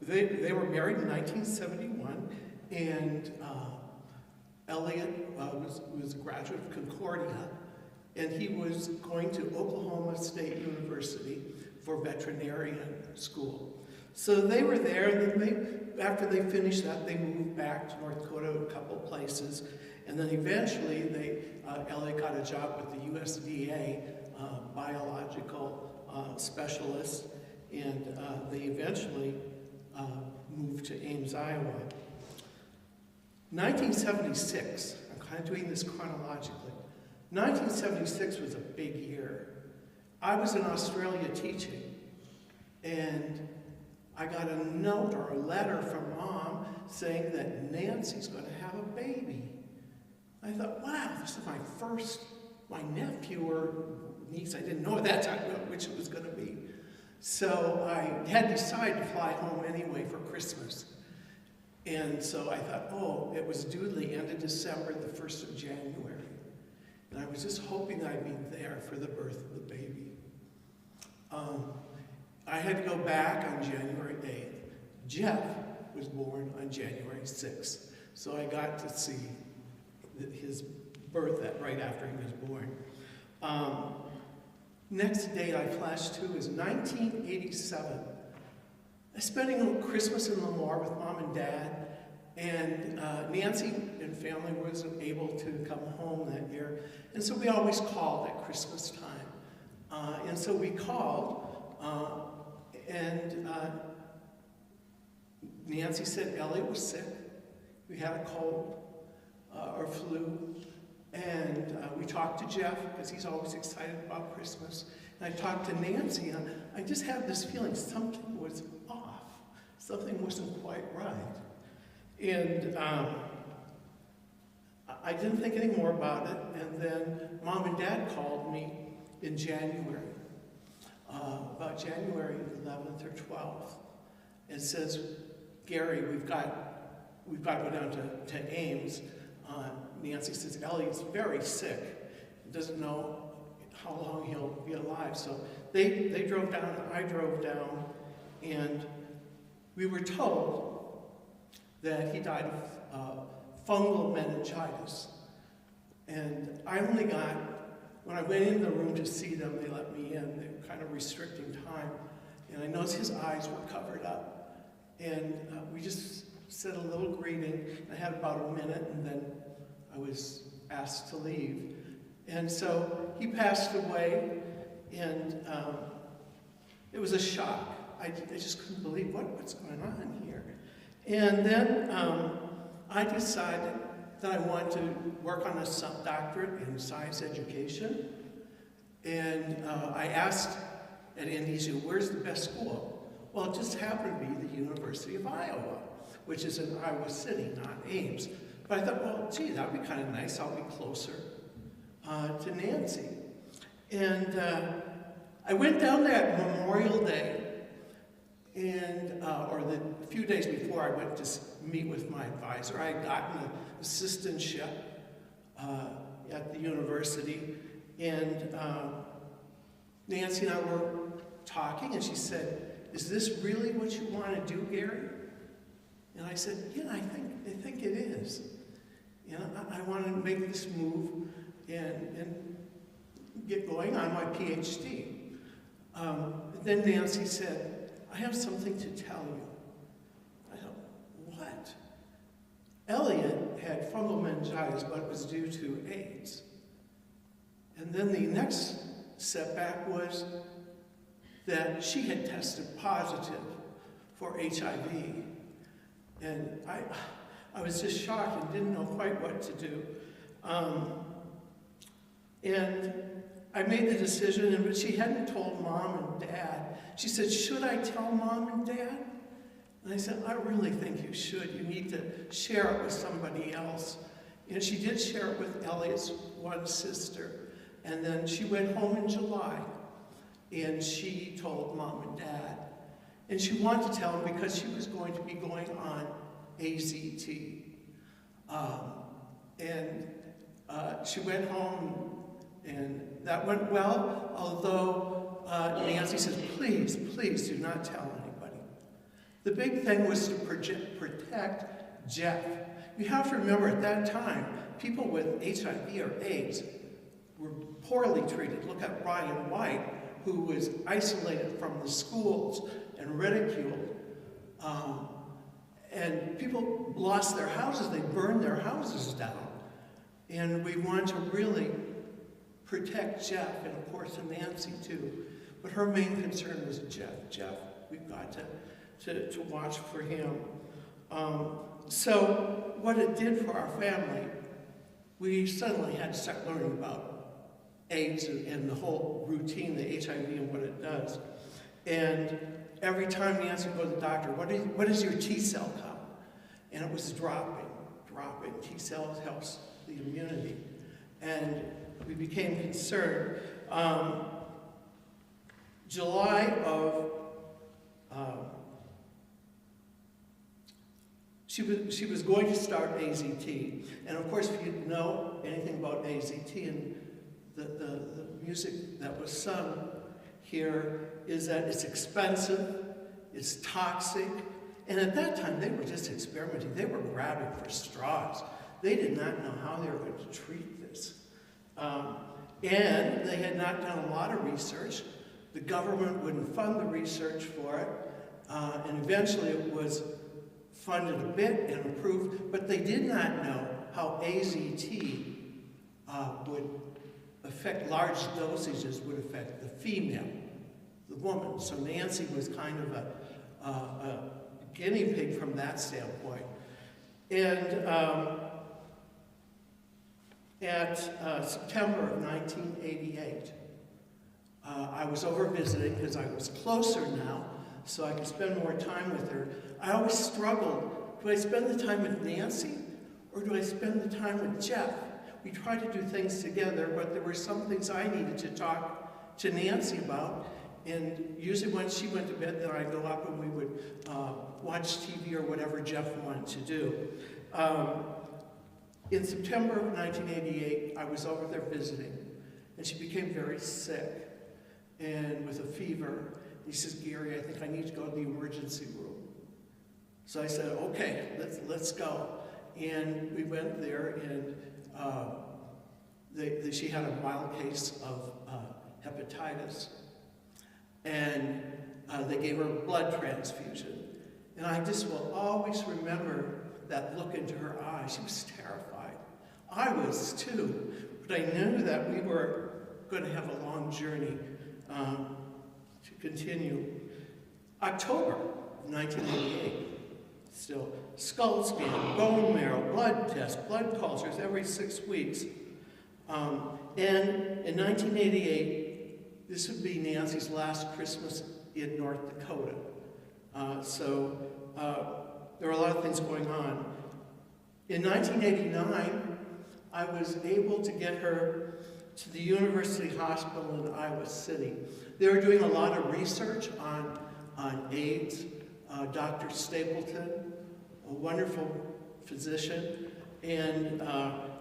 they were married in 1971, and Elliot was a graduate of Concordia, and he was going to Oklahoma State University for veterinarian school. So they were there, and then after they finished that, they moved back to North Dakota a couple places, and then eventually Elliot got a job with the USDA biological specialist, and they eventually moved to Ames, Iowa. 1976, I'm kind of doing this chronologically. 1976 was a big year. I was in Australia teaching, and I got a note or a letter from Mom saying that Nancy's going to have a baby. I thought, wow, this is my nephew or niece. I didn't know at that time which it was going to be. So I had decided to fly home anyway for Christmas. And so I thought, oh, it was due the end of December, the 1st of January. And I was just hoping I'd be there for the birth of the baby. I had to go back on January 8th. Jeff was born on January 6th. So I got to see his birth right after he was born. Next date I flashed to is 1987. I was spending Christmas in Lemoore with Mom and Dad, and Nancy and family wasn't able to come home that year, and so we always called at Christmas time. And so we called, and Nancy said Elliot was sick. We had a cold or flu. And we talked to Jeff, because he's always excited about Christmas. And I talked to Nancy, and I just had this feeling something was off. Something wasn't quite right. And I didn't think any more about it. And then Mom and Dad called me in January, about January 11th or 12th, and says, Gary, we've got to go down to Ames. Nancy says, Elliot's very sick. He doesn't know how long he'll be alive. So they drove down, I drove down, and we were told that he died of fungal meningitis. And I only got, when I went into the room to see them, they let me in. They were kind of restricting time. And I noticed his eyes were covered up. And we just said a little greeting. I had about a minute, and then I was asked to leave. And so he passed away, and it was a shock. I just couldn't believe what's going on here. And then I decided that I wanted to work on a doctorate in science education. And I asked at NDSU, where's the best school? Well, it just happened to be the University of Iowa, which is in Iowa City, not Ames. But I thought, well, gee, that would be kind of nice. I'll be closer to Nancy. And I went down there Memorial Day, and or the few days before, I went to meet with my advisor. I had gotten an assistantship at the university, and Nancy and I were talking, and she said, is this really what you want to do, Gary? And I said, yeah, I think it is. to make this move and get going on my PhD. Then Nancy said, I have something to tell you. I thought, what? Elliot had fungal meningitis, but it was due to AIDS. And then the next setback was that she had tested positive for HIV. And I was just shocked and didn't know quite what to do. And I made the decision, but she hadn't told Mom and Dad. She said, should I tell Mom and Dad? And I said, I really think you should. You need to share it with somebody else. And she did share it with Elliot's one sister. And then she went home in July, and she told Mom and Dad. And she wanted to tell them because she was going to be going on AZT. She went home, and that went well, although Nancy says, please, please do not tell anybody. The big thing was to protect Jeff. You have to remember at that time, people with HIV or AIDS were poorly treated. Look at Ryan White, who was isolated from the schools and ridiculed. And people lost their houses. They burned their houses down. And we wanted to really protect Jeff, and of course Nancy too. But her main concern was Jeff. Jeff, we've got to watch for him. So what it did for our family, we suddenly had to start learning about AIDS and the whole routine, the HIV and what it does. And every time Nancy would go to the doctor, what is your T cell count? And it was dropping. T cells helps the immunity. And we became concerned. July of, she was going to start AZT. And of course, if you know anything about AZT and the music that was sung here is that it's expensive, it's toxic, and at that time they were just experimenting. They were grabbing for straws. They did not know how they were going to treat this. And they had not done a lot of research. The government wouldn't fund the research for it, and eventually it was funded a bit and approved, but they did not know how AZT would affect, large dosages would affect the female, the woman. So Nancy was kind of a guinea pig from that standpoint. And at September of 1988, I was over visiting because I was closer now, so I could spend more time with her. I always struggled. Do I spend the time with Nancy or do I spend the time with Jeff? We tried to do things together, but there were some things I needed to talk to Nancy about. And usually when she went to bed, then I'd go up and we would watch TV or whatever Jeff wanted to do. In September of 1988, I was over there visiting, and she became very sick and with a fever. He says, Gary, I think I need to go to the emergency room. So I said, okay, let's go. And we went there, and she had a mild case of hepatitis. And they gave her a blood transfusion. And I just will always remember that look into her eyes. She was terrified. I was too. But I knew that we were going to have a long journey to continue. October 1988, still skull scan, bone marrow, blood test, blood cultures every 6 weeks. And in 1988, this would be Nancy's last Christmas in North Dakota. There were a lot of things going on. In 1989, I was able to get her to the University Hospital in Iowa City. They were doing a lot of research on AIDS. Dr. Stapleton, a wonderful physician, and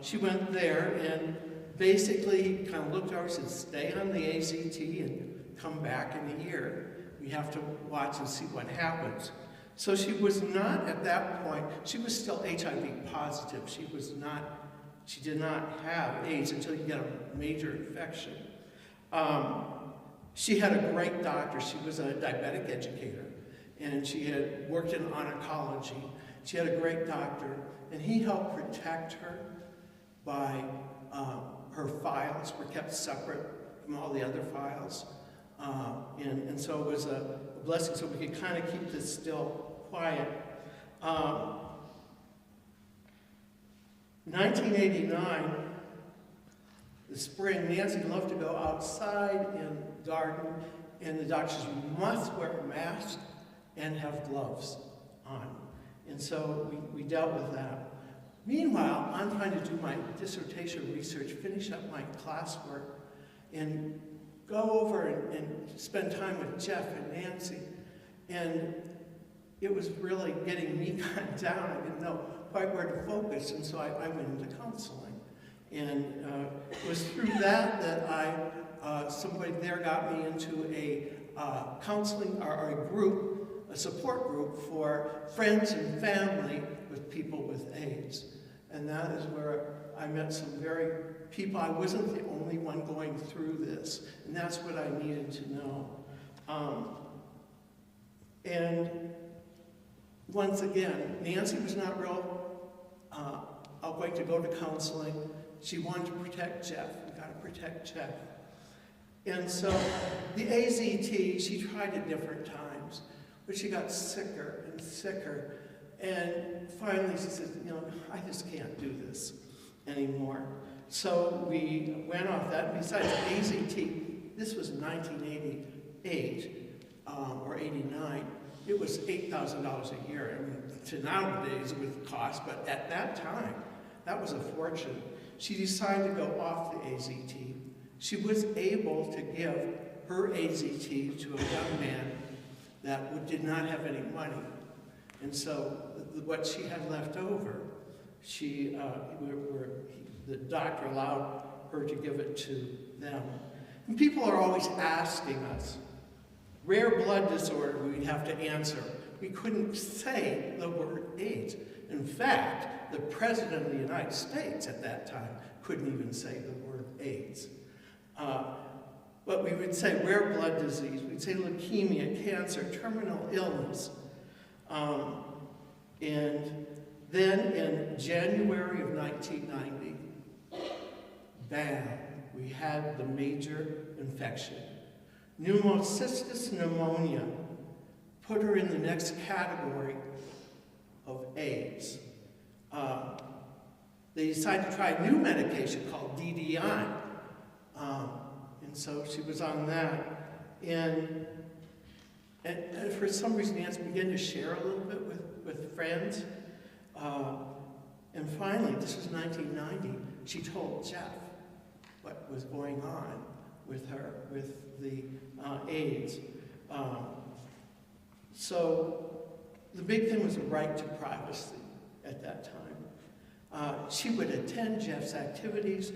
she went there and basically kind of looked over and said, stay on the AZT and come back in a year. We have to watch and see what happens. So she was not, at that point, she was still HIV positive. She was not she did not have AIDS until you get a major infection. She had a great doctor. She was a diabetic educator, and she had worked in oncology. She had a great doctor, and he helped protect her by her files were kept separate from all the other files. And so it was a blessing, so we could kind of keep this still quiet. 1989, the spring, Nancy loved to go outside in the garden, and the doctor says, you must wear a mask and have gloves on. And so we dealt with that. Meanwhile, I'm trying to do my dissertation research, finish up my classwork, and go over and spend time with Jeff and Nancy. And it was really getting me kind of down. I didn't know quite where to focus, and so I went into counseling. And it was through that somebody there got me into a counseling, or a group, a support group for friends and family with people with AIDS. And that is where I met some very people. I wasn't the only one going through this, and that's what I needed to know. And once again, Nancy was not real outgoing to go to counseling. She wanted to protect Jeff. We got to protect Jeff. And so the AZT, she tried at different times, but she got sicker and sicker. And finally she said, you know, I just can't do this anymore. So we went off that. Besides AZT, this was 1988 or 89. It was $8,000 a year. I mean, to nowadays it would cost, but at that time, that was a fortune. She decided to go off the AZT. She was able to give her AZT to a young man that did not have any money. And so what she had left over, the doctor allowed her to give it to them. And people are always asking us, rare blood disorder, we'd have to answer. We couldn't say the word AIDS. In fact, the President of the United States at that time couldn't even say the word AIDS. But we would say rare blood disease, we'd say leukemia, cancer, terminal illness. And then in January of 1990, bam, we had the major infection. Pneumocystis pneumonia put her in the next category of AIDS. They decided to try a new medication called DDI. And so she was on that. And for some reason, Nancy began to share a little bit with friends. And finally, this was 1990, she told Jeff what was going on with her, with the AIDS. So the big thing was the right to privacy at that time. She would attend Jeff's activities,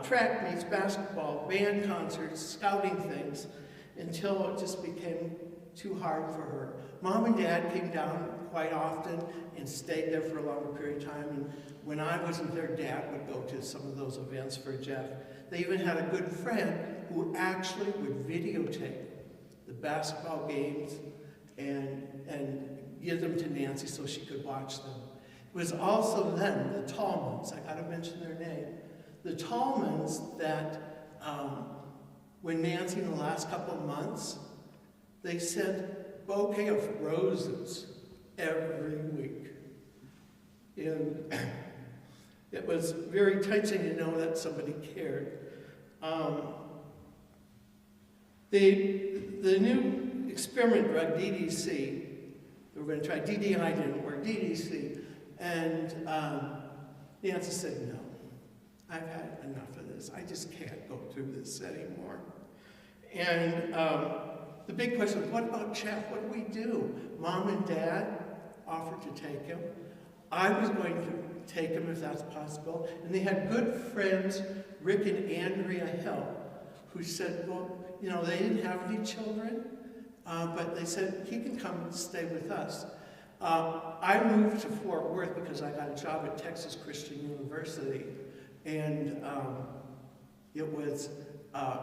track meets, basketball, band concerts, scouting things, until it just became too hard for her. Mom and Dad came down quite often and stayed there for a longer period of time. And when I wasn't there, Dad would go to some of those events for Jeff. They even had a good friend who actually would videotape the basketball games and give them to Nancy so she could watch them. It was also then the Tallmans, I gotta mention their name, the Tallmans that when Nancy in the last couple of months, they sent a bouquet of roses every week. And it was very touching to know that somebody cared. The new experiment drug, DDC, they were going to try, DDI didn't work, DDC, and Nancy said, no, I've had enough of this. I just can't go through this anymore. And the big question was, what about Jeff? What do we do? Mom and Dad offered to take him. I was going to take him if that's possible. And they had good friends, Rick and Andrea Hill, who said, well, you know, they didn't have any children, but they said, he can come and stay with us. I moved to Fort Worth because I got a job at Texas Christian University. And it was, I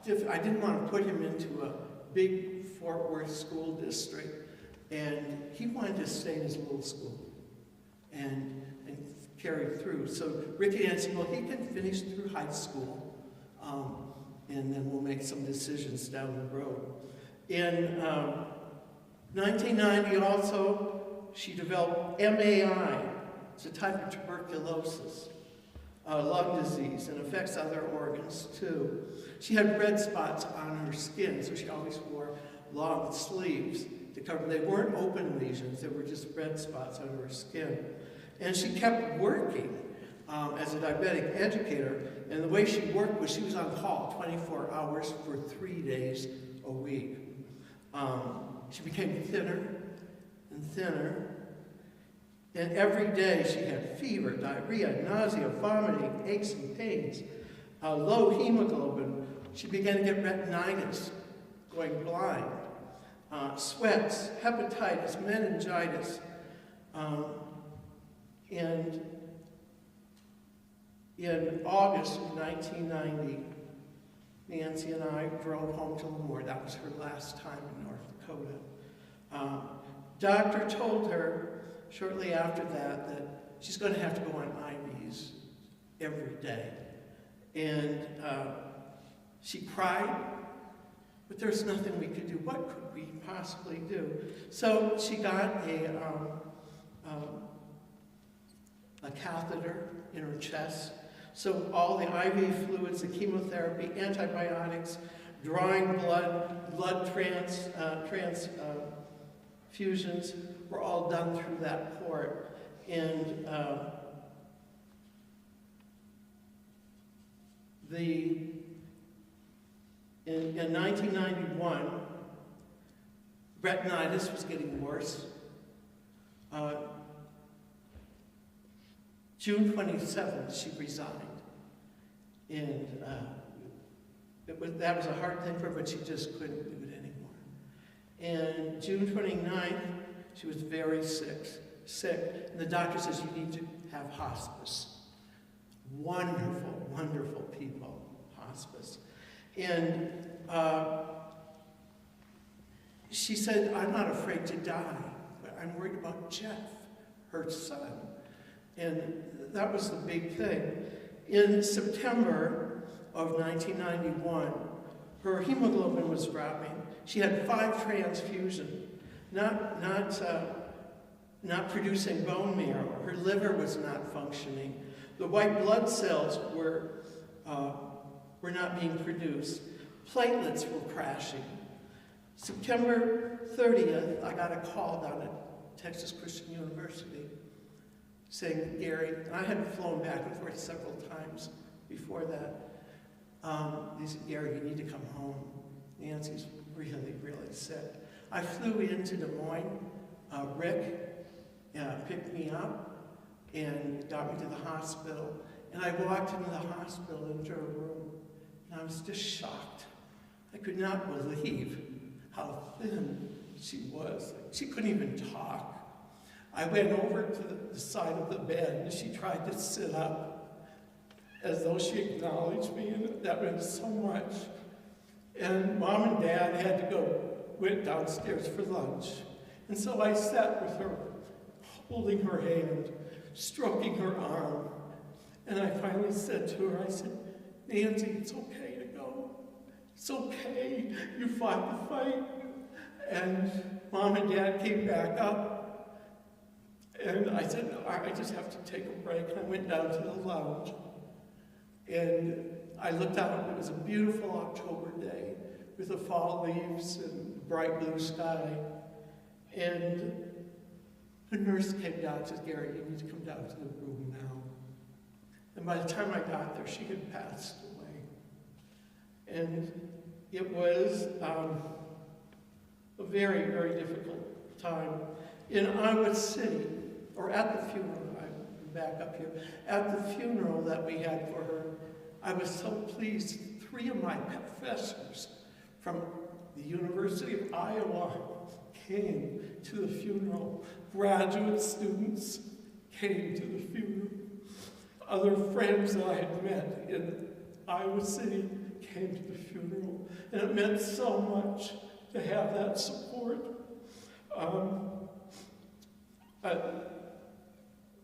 didn't want to put him into a big Fort Worth school district, and he wanted to stay in his little school and carry through. So Ricky and I said, well, he can finish through high school, and then we'll make some decisions down the road. In 1990 also, she developed MAI. It's a type of tuberculosis, lung disease, and affects other organs too. She had red spots on her skin, so she always wore long sleeves to cover. They weren't open lesions, they were just red spots on her skin. And she kept working as a diabetic educator, and the way she worked was she was on call 24 hours for 3 days a week. She became thinner and thinner, and every day she had fever, diarrhea, nausea, vomiting, aches and pains, low hemoglobin. She began to get retinitis, going blind, sweats, hepatitis, meningitis, and in August of 1990, Nancy and I drove home to Lemoore. That was her last time in North Dakota. Doctor told her shortly after that she's going to have to go on IVs every day. And she cried, but there's nothing we could do. What could we possibly do? So she got a catheter in her chest. So all the IV fluids, the chemotherapy, antibiotics, drawing blood transfusions were all done through that port. And in 1991, retinitis was getting worse. June 27th, she resigned. And that was a hard thing for her, but she just couldn't do it anymore. And June 29th, she was very sick. And the doctor says, you need to have hospice. Wonderful, wonderful people, hospice. And she said, I'm not afraid to die, but I'm worried about Jeff, her son. And that was the big thing. In September of 1991, her hemoglobin was dropping. She had 5 transfusions, not producing bone marrow. Her liver was not functioning. The white blood cells were not being produced. Platelets were crashing. September 30th, I got a call down at Texas Christian University saying, Gary, and I had flown back and forth several times before that. They said, Gary, you need to come home. Nancy's really, really sick. I flew into Des Moines. Rick picked me up and got me to the hospital. And I walked into the hospital, into her room, and I was just shocked. I could not believe how thin she was. She couldn't even talk. I went over to the side of the bed, and she tried to sit up as though she acknowledged me, and that meant so much. And Mom and Dad went downstairs for lunch. And so I sat with her, holding her hand, stroking her arm. And I finally said to her, I said, Nancy, it's okay to go. It's okay. You fought the fight. And Mom and Dad came back up. And I said, I just have to take a break. And I went down to the lounge. And I looked out, and it was a beautiful October day with the fall leaves and bright blue sky. And the nurse came down and said, Gary, you need to come down to the room now. And by the time I got there, she had passed away. And it was a very, very difficult time. In Iowa City, or at the funeral, I'm back up here, at the funeral that we had for her, I was so pleased. 3 of my professors from the University of Iowa came to the funeral. Graduate students came to the funeral. other friends that I had met in Iowa City came to the funeral, and it meant so much to have that support.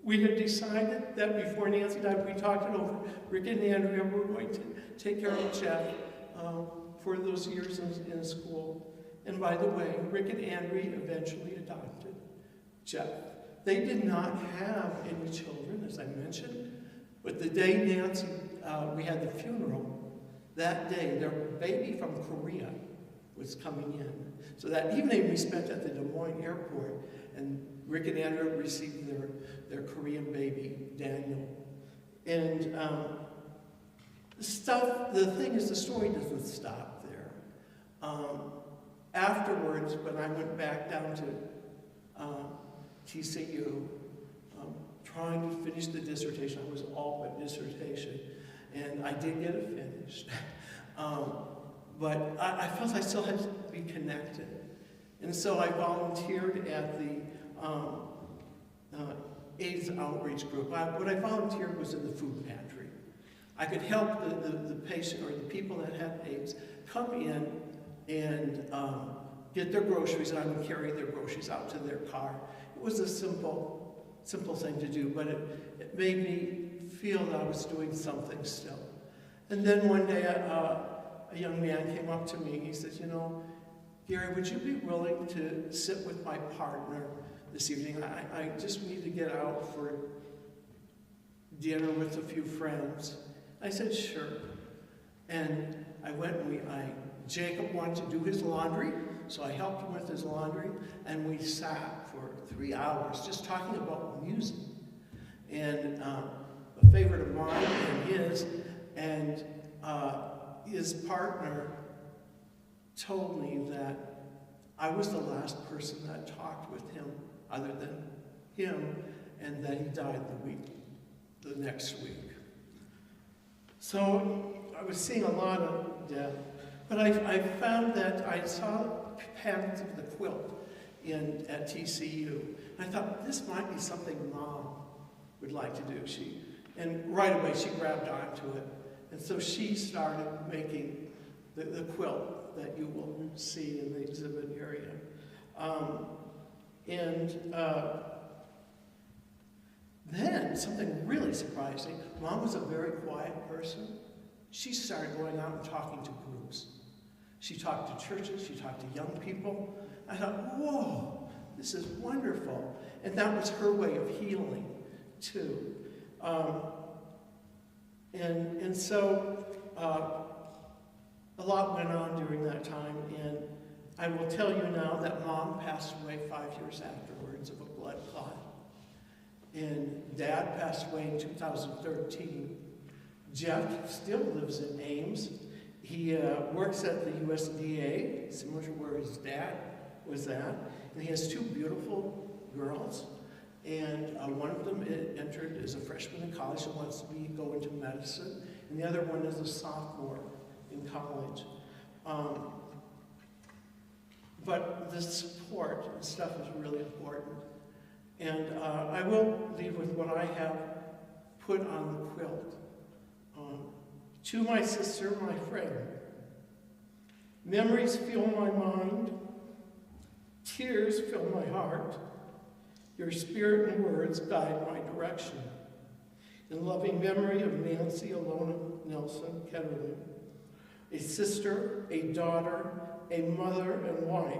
We had decided that before Nancy died, we talked it over. Rick and Andrea were going to take care of Jeff for those years in school. And by the way, Rick and Andrea eventually adopted Jeff. They did not have any children, as I mentioned, but the day Nancy, we had the funeral, that day, their baby from Korea was coming in. So that evening we spent at the Des Moines airport, and Rick and Andrea received their Korean baby, Daniel. And the thing is, the story doesn't stop there. Afterwards, when I went back down to TCU, trying to finish the dissertation, I was all but dissertation, and I did get it finished. But I felt I still had to be connected. And so I volunteered at the AIDS outreach group. What I volunteered was in the food pantry. I could help the patient or the people that had AIDS come in and get their groceries, and I would carry their groceries out to their car. It was a simple thing to do, but it made me feel that I was doing something still. And then one day, a young man came up to me and he said, you know, Gary, would you be willing to sit with my partner this evening? I just need to get out for dinner with a few friends. I said, sure. And I went and Jacob wanted to do his laundry, so I helped him with his laundry, and we sat for 3 hours just talking about music. And a favorite of mine and his partner told me that I was the last person that talked with him other than him, and that he died the next week. So I was seeing a lot of death, but I found that I saw panels of the quilt at TCU. I thought this might be something Mom would like to do. And right away she grabbed onto it. And so she started making the quilt that you will see in the exhibit area. Then something really surprising. Mom was a very quiet person. She started going out and talking to groups. She talked to churches, she talked to young people. I thought, whoa, this is wonderful. And that was her way of healing, too. And so a lot went on during that time, and I will tell you now that Mom passed away 5 years afterwards of a blood clot. And Dad passed away in 2013. Jeff still lives in Ames. He works at the USDA, similar to where his dad was at. And he has 2 beautiful girls. And one of them entered as a freshman in college and wants to go into medicine. And the other one is a sophomore in college. But the support and stuff is really important. And I will leave with what I have put on the quilt. To my sister, my friend, memories fill my mind, tears fill my heart, your spirit and words guide my direction. In loving memory of Nancy Alona Nelson Ketterling, a sister, a daughter, a mother and wife,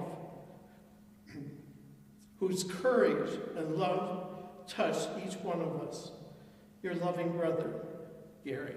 whose courage and love touched each one of us. Your loving brother, Gary.